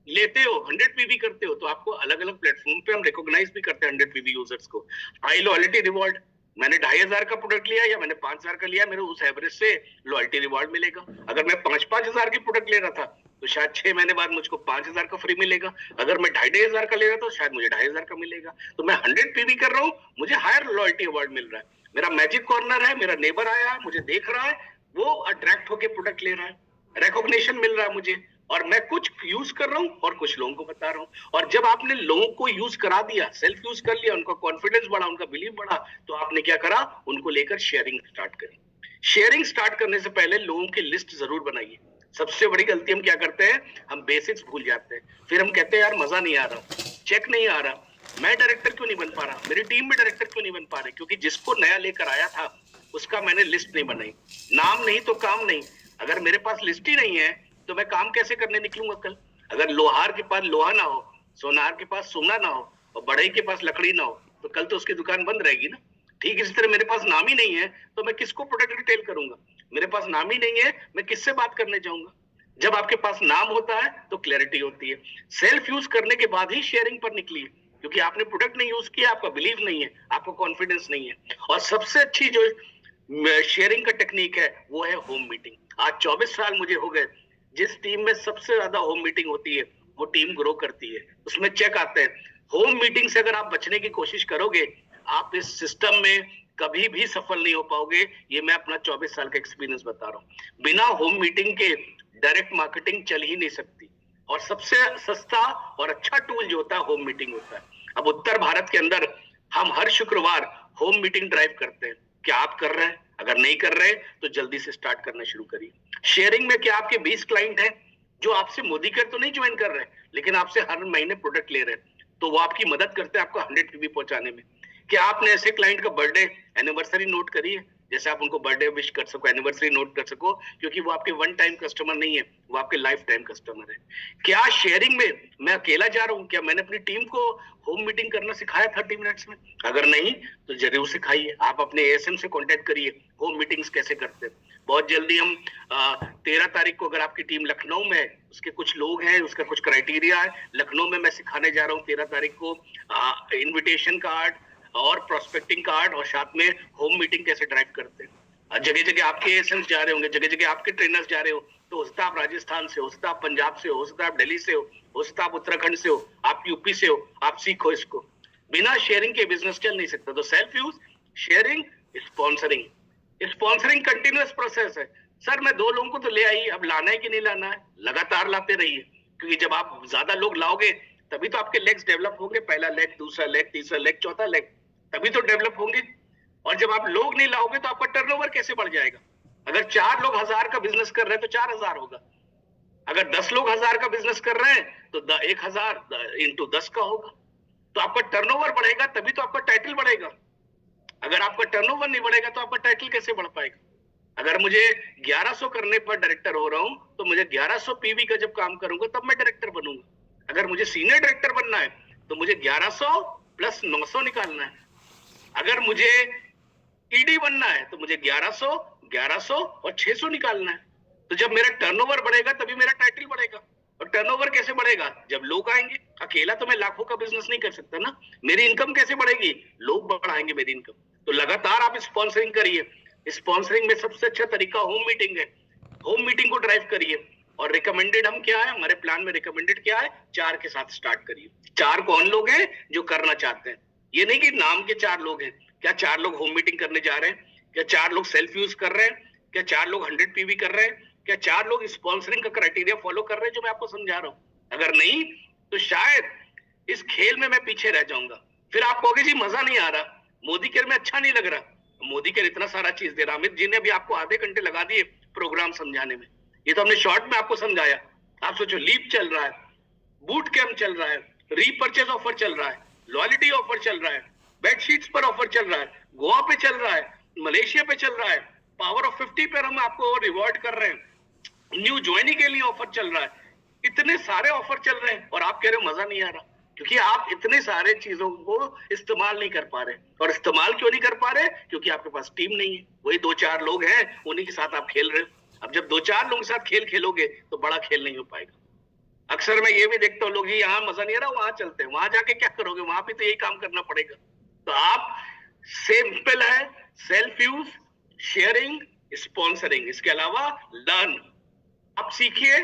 लेते हो, 100 पीवी करते हो, तो आपको अलग अलग प्लेटफॉर्म पे हम रिकॉग्नाइज भी करते हैं 100 पीवी यूजर्स को। हाई लॉयल्टी रिवॉर्ड, मैंने 2500 का प्रोडक्ट लिया या मैंने 5000 का लिया, मेरे उस एवरेज से लॉयल्टी रिवॉर्ड मिलेगा। अगर मैं 5-5 हजार की प्रोडक्ट ले रहा था तो शायद 6 महीने बाद मुझको 5000 का फ्री मिलेगा। अगर मैं 2500 का ले रहा था तो शायद मुझे 2500 का मिलेगा। तो मैं 100 पीवी कर रहा हूँ, मुझे हायर लॉयल्टी अवार्ड मिल रहा है। मेरा मैजिक कॉर्नर है, मेरा नेबर आया है, मुझे देख रहा है, वो अट्रैक्ट होके प्रोडक्ट ले रहा है, रिकॉग्निशन मिल रहा है मुझे, और मैं कुछ यूज कर रहा हूँ और कुछ लोगों को बता रहा हूँ। और जब आपने लोगों को यूज करा दिया, सेल्फ यूज कर लिया, उनका कॉन्फिडेंस बढ़ा, उनका बिलीव बढ़ा, तो आपने क्या करा? उनको लेकर शेयरिंग स्टार्ट करी। शेयरिंग स्टार्ट करने से पहले लोगों की लिस्ट जरूर बनाइए। सबसे बड़ी गलती हम क्या करते हैं? हम बेसिक्स भूल जाते हैं। फिर हम कहते हैं यार मजा नहीं आ रहा, चेक नहीं आ रहा, मैं डायरेक्टर क्यों नहीं बन पा रहा, मेरी टीम में डायरेक्टर क्यों नहीं बन पा रहे? क्योंकि जिसको नया लेकर आया था उसका मैंने लिस्ट नहीं बनाई। नाम नहीं तो काम नहीं। अगर मेरे पास लिस्ट ही नहीं है तो मैं काम कैसे करने निकलूंगा कल? अगर लोहार के पास लोहा ना हो, सोनार के पास सोना ना हो और बढ़ई के पास लकड़ी ना हो, तो कल तो उसकी दुकान बंद रहेगी ना। ठीक इसी तरह मेरे पास नाम ही नहीं है तो मैं किसको प्रोडक्ट रिटेल करूंगा? मेरे पास नाम ही नहीं है, मैं किससे बात करने जाऊंगा? जब आपके पास नाम होता है तो क्लैरिटी होती है। सेल्फ यूज करने के बाद ही शेयरिंग पर निकलिए, क्योंकि आपने प्रोडक्ट नहीं यूज किया, आपका बिलीव नहीं है, आपको कॉन्फिडेंस नहीं है। और सबसे अच्छी जो शेयरिंग का टेक्निक है वो है होम मीटिंग। आज 24 साल मुझे हो गए, जिस टीम में सबसे ज्यादा होम मीटिंग होती है वो टीम ग्रो करती है, उसमें चेक आते हैं। होम मीटिंग से अगर आप बचने की कोशिश करोगे, आप इस सिस्टम में कभी भी सफल नहीं हो पाओगे। ये मैं अपना 24 साल का एक्सपीरियंस बता रहा हूँ। बिना होम मीटिंग के डायरेक्ट मार्केटिंग चल ही नहीं सकती, और सबसे सस्ता और अच्छा टूल जो होता है होम मीटिंग होता है। अब उत्तर भारत के अंदर हम हर शुक्रवार होम मीटिंग ड्राइव करते हैं। क्या आप कर रहे हैं? अगर नहीं कर रहे तो जल्दी से स्टार्ट करना शुरू करिए। शेयरिंग में क्या आपके 20 क्लाइंट हैं जो आपसे मोदी केयर तो नहीं ज्वाइन कर रहे, लेकिन आपसे हर महीने प्रोडक्ट ले रहे हैं, तो वो आपकी मदद करते हैं आपको 100 PV पहुंचाने में। क्या आपने ऐसे क्लाइंट का बर्थडे एनिवर्सरी नोट करी है, जैसे आप उनको बर्थडे विश कर सको, एनिवर्सरी नोट कर सको, क्योंकि वो आपके वन टाइम कस्टमर नहीं है, वो आपके लाइफ टाइम कस्टमर है। क्या शेयरिंग में मैं अकेला जा रहा हूँ? क्या मैंने अपनी टीम को होम मीटिंग करना सिखाया 30 मिनट्स में? अगर नहीं तो जरूर सिखाइए। आप अपने ASM से कांटेक्ट करिए, होम मीटिंग्स कैसे करते हैं। बहुत जल्दी हम 13 तारीख को, अगर आपकी टीम लखनऊ में, उसके कुछ लोग हैं, उसका कुछ क्राइटेरिया है, लखनऊ में मैं सिखाने जा रहा हूँ 13 तारीख को इन्विटेशन कार्ड और प्रोस्पेक्टिंग कार्ड, और साथ में होम मीटिंग कैसे ड्राइव करते हैं। जगह जगह आपके ASMs जा रहे होंगे, जगह जगह आपके ट्रेनर्स जा रहे हो, तो हो सकता है आप राजस्थान से हो, सकता है आप पंजाब से हो सकता है आप दिल्ली से हो सकता है आप उत्तराखंड से हो, आप यूपी से हो, आप सीखो इसको। बिना शेयरिंग के बिजनेस चल नहीं सकता। तो self use, sharing, sponsoring. Sponsoring continuous process है। सर मैं 2 लोगों को तो ले आई, अब लाना है कि नहीं लाना है? लगातार लाते रहिए, क्योंकि जब आप ज्यादा लोग लाओगे तभी तो आपके लेग्स डेवलप होंगे। पहला लेग, दूसरा लेग, तीसरा लेग, चौथा लेग, तभी तो डेवलप होंगे। और जब आप लोग नहीं लाओगे तो आपका टर्नओवर कैसे बढ़ जाएगा? अगर 4 लोग 1000 का बिजनेस कर रहे हैं तो 4000 होगा। अगर 10 लोग 1000 का बिजनेस कर रहे हैं तो 1000 into 10 का होगा। तो आपका टर्नओवर बढ़ेगा तभी तो आपका टाइटल बढ़ेगा। अगर आपका टर्नओवर नहीं बढ़ेगा तो आपका टाइटल कैसे बढ़ पाएगा? अगर मुझे 1100 करने पर डायरेक्टर हो रहा हूं तो मुझे 1100 PV का जब काम करूंगा तब मैं डायरेक्टर बनूंगा। अगर मुझे सीनियर डायरेक्टर बनना है तो मुझे 1100 प्लस 900 निकालना है। अगर मुझे ED बनना है तो मुझे 1100, 1100 और 600 निकालना है। तो जब मेरा टर्नओवर बढ़ेगा तभी मेरा टाइटल बढ़ेगा। और टर्नओवर कैसे बढ़ेगा? जब लोग आएंगे। अकेला तो मैं लाखों का बिजनेस नहीं कर सकता ना। मेरी इनकम कैसे बढ़ेगी? लोग बढ़ाएंगे मेरी इनकम। तो लगातार आप स्पॉन्सरिंग करिए। स्पॉन्सरिंग में सबसे अच्छा तरीका होम मीटिंग है। होम मीटिंग को ड्राइव करिए। और रिकमेंडेड हम क्या है, हमारे प्लान में रिकमेंडेड क्या है? 4 के साथ स्टार्ट करिए। 4 कौन लोग हैं जो करना चाहते हैं? ये नहीं कि नाम के 4 लोग हैं। क्या 4 लोग होम मीटिंग करने जा रहे हैं? क्या 4 लोग सेल्फ यूज कर रहे हैं? क्या 4 लोग 100 PV कर रहे हैं? क्या 4 लोग स्पॉन्सरिंग का क्राइटेरिया फॉलो कर रहे हैं जो मैं आपको समझा रहा हूं? अगर नहीं तो शायद इस खेल में मैं पीछे रह जाऊंगा। फिर आप कहोगे जी मजा नहीं आ रहा, मोदी केयर में अच्छा नहीं लग रहा। मोदी केयर इतना सारा चीज दे रहा। अमित जी ने भी आपको आधे घंटे लगा दिए प्रोग्राम समझाने में। ये तो हमने शॉर्ट में आपको समझाया। आप सोचो, लीप चल रहा है, बूट कैंप चल रहा है, रीपर्चेज ऑफर चल रहा है, लॉयल्टी ऑफर चल रहा है, बेडशीट्स पर ऑफर चल रहा है, गोवा पे चल रहा है, मलेशिया पे चल रहा है, पावर ऑफ 50 पर हम आपको रिवॉर्ड कर रहे हैं, न्यू ज्वाइनिंग के लिए ऑफर चल रहा है। इतने सारे ऑफर चल रहे हैं और आप कह रहे हो मजा नहीं आ रहा, क्योंकि आप इतने सारे चीजों को इस्तेमाल नहीं कर पा रहे। और इस्तेमाल क्यों नहीं कर पा रहे? क्योंकि आपके पास टीम नहीं है। वही 2-4 लोग हैं, उन्हीं के साथ आप खेल रहे हो। अब जब 2-4 लोगों के साथ खेल खेलोगे तो बड़ा खेल नहीं हो पाएगा। अक्सर मैं ये भी देखता हूँ, लोग जी यहाँ मजा नहीं आ रहा, वहां चलते हैं। वहां जाके क्या करोगे? वहां पे तो यही काम करना पड़ेगा। तो आप सिंपल है, सेल्फ यूज, शेयरिंग, स्पॉन्सरिंग, इसके अलावा लर्न। आप सीखिए।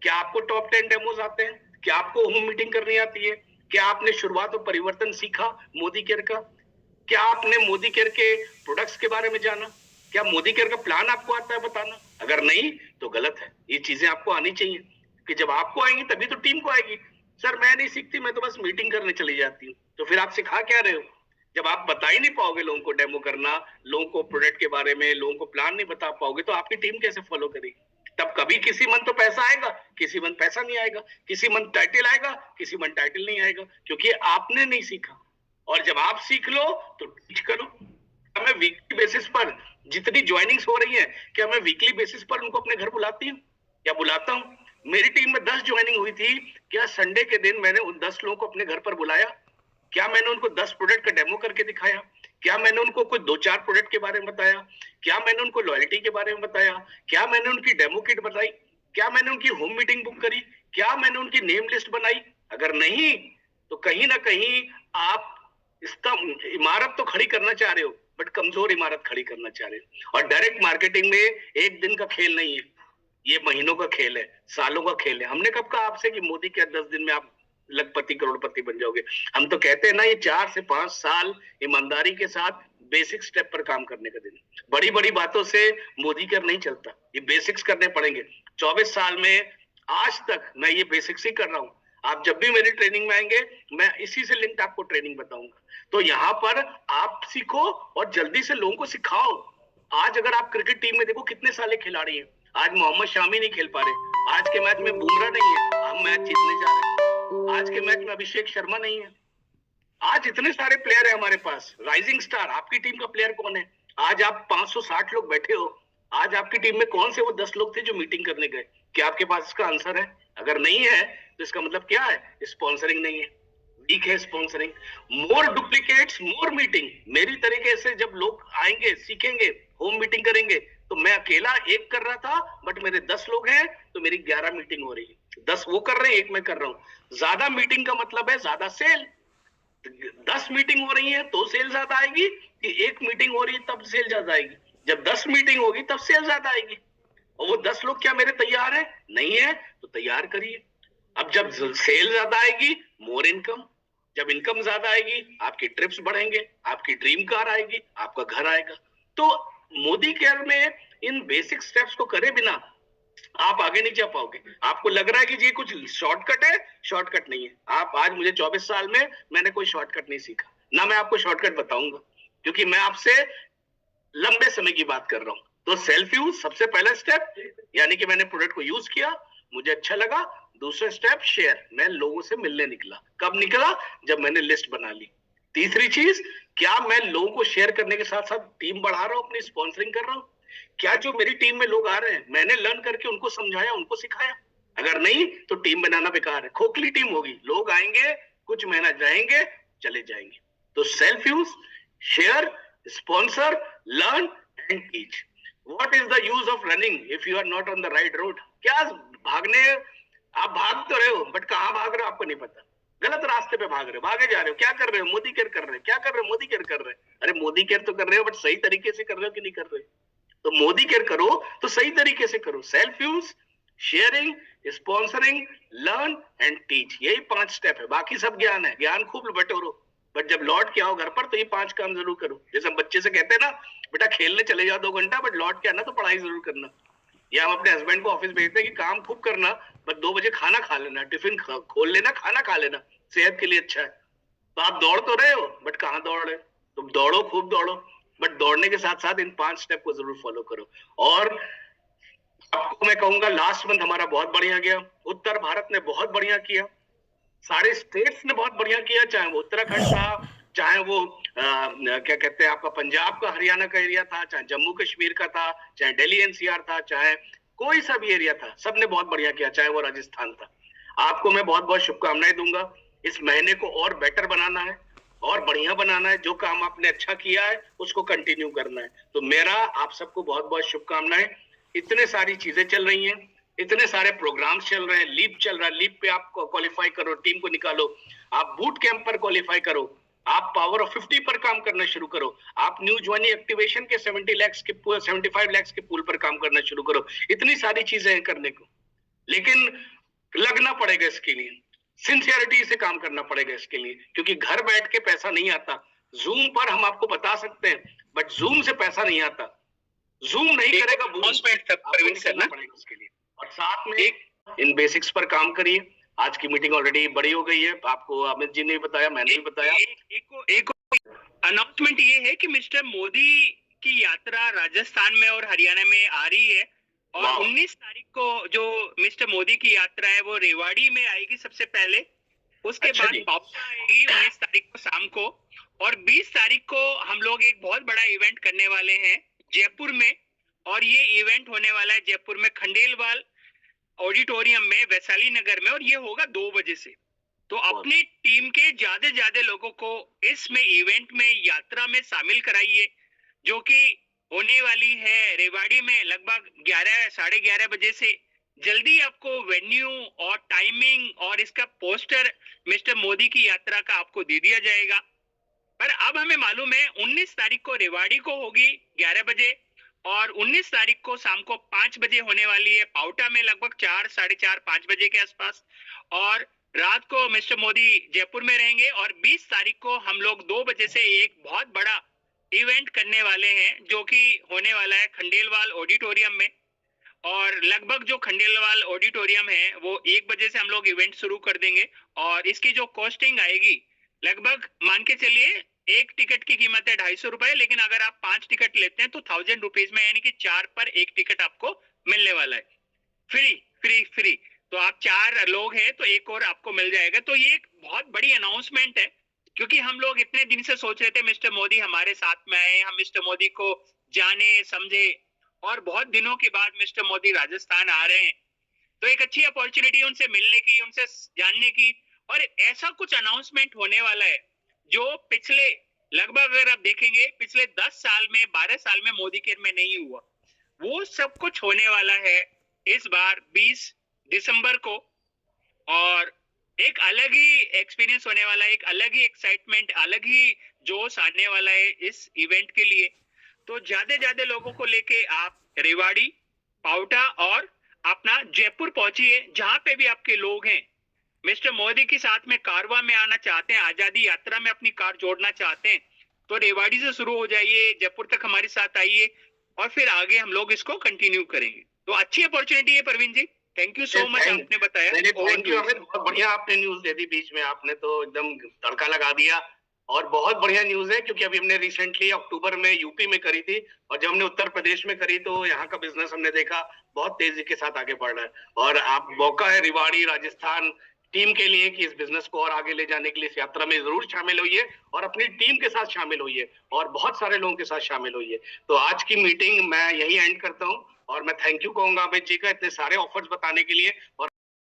क्या आपको टॉप 10 डेमोज आते हैं? क्या आपको होम मीटिंग करनी आती है? क्या आपने शुरुआत और परिवर्तन सीखा मोदी केयर का? क्या आपने मोदी केयर के प्रोडक्ट्स के बारे में जाना? क्या मोदी केयर का प्लान आपको आता है बताना? अगर नहीं तो गलत है। ये चीजें आपको आनी चाहिए, कि जब आपको आएंगी तभी तो टीम को आएगी। सर मैं नहीं सीखती, मैं तो बस मीटिंग करने चली जाती हूँ। तो फिर आप सिखा क्या रहे हो? जब आप बता ही नहीं पाओगे लोगों को डेमो करना, लोगों को प्रोडक्ट के बारे में, लोगों को प्लान नहीं बता पाओगे, तो आपकी टीम कैसे फॉलो करेगी? तब कभी किसी मन तो पैसा आएगा, किसी मन पैसा नहीं आएगा, किसी मन टाइटल आएगा, किसी मन टाइटल नहीं आएगा, क्योंकि आपने नहीं सीखा। और जब आप सीख लो तो टीच करो। मैं वीकली बेसिस पर जितनी ज्वाइनिंग्स हो रही है, क्या मैं वीकली बेसिस पर उनको अपने घर बुलाती हूँ या बुलाता हूँ? मेरी टीम में 10 ज्वाइनिंग हुई थी। क्या संडे के दिन मैंने उन 10 लोगों को अपने घर पर बुलाया? क्या मैंने उनको 10 प्रोडक्ट का डेमो करके दिखाया? क्या मैंने उनको कोई 2-4 प्रोडक्ट के बारे में बताया? क्या मैंने उनको लॉयल्टी के बारे में बताया? क्या मैंने उनकी डेमो किट बताई? क्या मैंने उनकी होम मीटिंग बुक करी? क्या मैंने उनकी नेम लिस्ट बनाई? अगर नहीं तो कहीं ना कहीं आप इसका इमारत तो खड़ी करना चाह रहे हो, बट कमजोर इमारत खड़ी करना चाह रहे हैं। और डायरेक्ट मार्केटिंग में एक दिन का खेल नहीं है, ये महीनों का खेल है, सालों का खेल है। हमने कब कहा आपसे कि मोदी के 10 दिन में आप लखपति करोड़पति बन जाओगे? हम तो कहते हैं ना, ये 4 से 5 साल ईमानदारी के साथ बेसिक स्टेप पर काम करने का दिन। बड़ी बड़ी बातों से मोदी केयर नहीं चलता, ये बेसिक्स करने पड़ेंगे। 24 साल में आज तक मैं ये बेसिक्स ही कर रहा हूँ। आप जब भी मेरी ट्रेनिंग में आएंगे, मैं इसी से लिंक्ड आपको ट्रेनिंग बताऊंगा। तो यहाँ पर आप सीखो और जल्दी से लोगों को सिखाओ। आज अगर आप क्रिकेट टीम में देखो कितने सारे खिलाड़ी हैं, आज मोहम्मद शामी नहीं खेल पा रहे, आज के मैच में बुमराह नहीं है, हम मैच जीतने जा रहे हैं। आज के मैच में अभिषेक शर्मा नहीं है। आज इतने सारे प्लेयर है हमारे पास, राइजिंग स्टार। आपकी टीम का प्लेयर कौन है? आज आप 560 लोग बैठे हो, आज आपकी टीम में कौन से वो 10 लोग थे जो मीटिंग करने गए? क्या आपके पास इसका आंसर है? अगर नहीं है तो इसका मतलब क्या है? स्पॉन्सरिंग नहीं है, वीक है स्पॉन्सरिंग। मोर डुप्लीकेट्स मोर मीटिंग। मेरी तरीके से जब लोग आएंगे, सीखेंगे, होम मीटिंग करेंगे, तो मैं अकेला एक कर रहा था, बट मेरे 10 लोग हैं तो मेरी 11 मीटिंग हो रही है। 10 वो कर रहे हैं, एक मैं कर रहा हूं। ज्यादा मीटिंग का मतलब है ज्यादा सेल। 10 मीटिंग हो रही है तो सेल ज्यादा आएगी, कि एक मीटिंग हो रही है तब सेल ज्यादा आएगी? जब 10 मीटिंग होगी तब सेल ज्यादा आएगी। और वो 10 लोग क्या मेरे तैयार है? नहीं है तो तैयार करिए। अब जब सेल ज्यादा आएगी, मोर इनकम। जब इनकम ज्यादा आएगी, आपकी ट्रिप्स बढ़ेंगे, आपकी ड्रीम कार आएगी, आपका घर आएगा। तो मोदी केयर में इन बेसिक स्टेप्स को करे बिना आप आगे नहीं जा पाओगे। आपको लग रहा है कि ये कुछ शॉर्टकट है, शॉर्टकट नहीं है। आप आज मुझे 24 साल में मैंने कोई शॉर्टकट नहीं सीखा, ना मैं आपको शॉर्टकट बताऊंगा, क्योंकि मैं आपसे लंबे समय की बात कर रहा हूं। तो सेल्फ यूज सबसे पहला स्टेप, यानी कि मैंने प्रोडक्ट को यूज किया, मुझे अच्छा लगा। दूसरा स्टेप शेयर, मैं लोगों से मिलने निकला। कब निकला? जब मैंने लिस्ट बना ली। तीसरी चीज, क्या मैं लोगों को शेयर करने के साथ साथ टीम बढ़ा रहा हूं, अपनी स्पॉन्सरिंग कर रहा हूं? क्या जो मेरी टीम में लोग आ रहे हैं, मैंने लर्न करके उनको समझाया, उनको सिखाया? अगर नहीं तो टीम बनाना बेकार है, खोखली टीम होगी। लोग आएंगे, कुछ महीना रहेंगे, चले जाएंगे। तो self use, share, sponsor, learn and teach. What is the use of running if you are not on the right road? क्या भागने, आप भाग तो रहे हो, बट कहाँ भाग रहे हो आपको नहीं पता। गलत रास्ते पे भाग रहे हो, भागे जा रहे हो। क्या कर रहे हो? मोदी केयर कर रहे हो। क्या कर रहे हो? मोदी केयर कर रहे हो। अरे मोदी केयर तो कर रहे हो, बट सही तरीके से कर रहे हो कि नहीं कर रहे हो? तो मोदी केयर करो तो सही तरीके से करो। Self use, sharing, sponsoring, learn and teach, यही 5 स्टेप है। बाकी सब ज्ञान है, ज्ञान खूब बटोरो, बट जब लौट के आओ घर पर तो ये 5 काम जरूर करो। जैसे हम बच्चे से कहते हैं ना, बेटा खेलने चले जाओ 2 घंटा, बट लौट के आना तो पढ़ाई जरूर करना। या हम अपने हस्बैंड को ऑफिस भेजते हैं कि काम खूब करना, बट 2 बजे खाना खा लेना, टिफिन खोल लेना, खाना खा लेना, सेहत के लिए अच्छा है। तो आप दौड़ तो रहे हो, बट कहाँ दौड़ रहे हो? तुम दौड़ो, खूब दौड़ो, बट दौड़ने के साथ साथ इन 5 स्टेप को जरूर फॉलो करो। और आपको मैं कहूंगा, लास्ट मंथ हमारा बहुत बढ़िया गया, उत्तर भारत ने बहुत बढ़िया किया, सारे स्टेट्स ने बहुत बढ़िया किया, चाहे वो उत्तराखंड था, चाहे वो क्या कहते हैं आपका पंजाब का, हरियाणा का एरिया था, चाहे जम्मू कश्मीर का था, चाहे दिल्ली एनसीआर था, चाहे कोई सा भी एरिया था, सबने बहुत बढ़िया किया, चाहे वो राजस्थान था। आपको मैं बहुत बहुत शुभकामनाएं दूंगा। इस महीने को और बेटर बनाना है और बढ़िया बनाना है। जो काम आपने अच्छा किया है उसको कंटिन्यू करना है। तो मेरा आप सबको बहुत बहुत शुभकामनाएं। इतने सारी चीजें चल रही हैं, इतने सारे प्रोग्राम्स चल रहे हैं, लीप चल रहा है, लीप पे आप क्वालिफाई करो, टीम को निकालो, आप बूट कैंप पर क्वालिफाई करो, आप पावर ऑफ 50 पर काम करना शुरू करो, आप न्यू ज्वाइनी एक्टिवेशन के 75 लाख के पूल पर काम करना शुरू करो। इतनी सारी चीजें हैं करने को, लेकिन लगना पड़ेगा इसके लिए, सिंसियरिटी से काम करना पड़ेगा इसके लिए, क्योंकि घर बैठ के पैसा नहीं आता। जूम पर हम आपको बता सकते हैं, बट जूम से पैसा नहीं आता। जूम नहीं करेगा, करना पड़ेगा उसके लिए। और साथ में इन बेसिक्स पर काम करिए। आज की मीटिंग ऑलरेडी बड़ी हो गई है, आपको अमित जी ने भी बताया, मैंने भी बताया। एक अनाउंसमेंट ये है कि मिस्टर मोदी की यात्रा राजस्थान में और हरियाणा में आ रही है, और 19 तारीख को जो मिस्टर मोदी की यात्रा है वो रेवाड़ी में आएगी सबसे पहले, उसके बाद बापसा आएगी 19 तारीख को शाम को, और 20 तारीख को हम लोग एक बहुत बड़ा इवेंट करने वाले हैं जयपुर में, और ये इवेंट होने वाला है जयपुर में खंडेलवाल ऑडिटोरियम में, वैशाली नगर में, और ये होगा 2 बजे से। तो अपनी टीम के ज्यादा लोगों को इसमें इवेंट में, यात्रा में शामिल कराइए, जो कि होने वाली है रेवाड़ी में लगभग 11 साढ़े 11 बजे से। जल्दी आपको वेन्यू और टाइमिंग और इसका पोस्टर मिस्टर मोदी की यात्रा का आपको दे दिया जाएगा। पर अब हमें मालूम है 19 तारीख को रेवाड़ी को होगी 11 बजे और 19 तारीख को शाम को 5 बजे होने वाली है पाउटा में लगभग 4, 4:30, 5 बजे के आसपास। और रात को मिस्टर मोदी जयपुर में रहेंगे और 20 तारीख को हम लोग 2 बजे से एक बहुत बड़ा इवेंट करने वाले हैं जो कि होने वाला है खंडेलवाल ऑडिटोरियम में। और लगभग जो खंडेलवाल ऑडिटोरियम है वो 1 बजे से हम लोग इवेंट शुरू कर देंगे और इसकी जो कॉस्टिंग आएगी लगभग मान के चलिए एक टिकट की कीमत है 250 रुपए, लेकिन अगर आप 5 टिकट लेते हैं तो 1000 रुपीज में, यानी कि 4 पर एक टिकट आपको मिलने वाला है फ्री फ्री फ्री। तो आप 4 लोग हैं तो एक और आपको मिल जाएगा। तो ये एक बहुत बड़ी अनाउंसमेंट है क्योंकि हम लोग इतने दिन से सोच रहे थे मिस्टर मोदी हमारे साथ में आए, हम मिस्टर मोदी को जाने समझे और बहुत दिनों के बाद मिस्टर मोदी राजस्थान आ रहे हैं तो एक अच्छी अपॉर्चुनिटी उनसे मिलने की, उनसे जानने की। और ऐसा कुछ अनाउंसमेंट होने वाला है जो पिछले लगभग अगर आप देखेंगे पिछले 10 साल में 12 साल में मोदी केयर में नहीं हुआ, वो सब कुछ होने वाला है इस बार 20 दिसंबर को। और एक अलग ही एक्सपीरियंस होने वाला है, एक अलग ही एक्साइटमेंट, अलग ही जोश आने वाला है इस इवेंट के लिए। तो ज्यादा लोगों को लेके आप रेवाड़ी, पाउटा और अपना जयपुर पहुंचिए। जहां पे भी आपके लोग हैं मिस्टर मोदी के साथ में कारवां में आना चाहते हैं, आजादी यात्रा में अपनी कार जोड़ना चाहते हैं तो रेवाड़ी से शुरू हो जाइए, जयपुर तक हमारे साथ आइए और फिर आगे हम लोग इसको कंटिन्यू करेंगे। तो अच्छी अपॉर्चुनिटी है प्रवीण जी, थैंक यू सो मच आपने बताया। थैंक यू अमित, बहुत बढ़िया आपने न्यूज दे दी, बीच में आपने तो एकदम तड़का लगा दिया और बहुत बढ़िया न्यूज है क्योंकि अभी हमने रिसेंटली अक्टूबर में यूपी में करी थी और जब हमने उत्तर प्रदेश में करी तो यहाँ का बिजनेस हमने देखा बहुत तेजी के साथ आगे बढ़ रहा है। और आप मौका है रेवाड़ी राजस्थान टीम के लिए कि इस बिजनेस को और आगे ले जाने के लिए इस यात्रा में जरूर शामिल होइए और अपनी टीम के साथ शामिल होइए और बहुत सारे लोगों के साथ शामिल होइए। तो आज की मीटिंग मैं यही एंड करता हूँ और मैं थैंक यू कहूंगा अमित जी का इतने सारे ऑफर्स बताने के लिए। और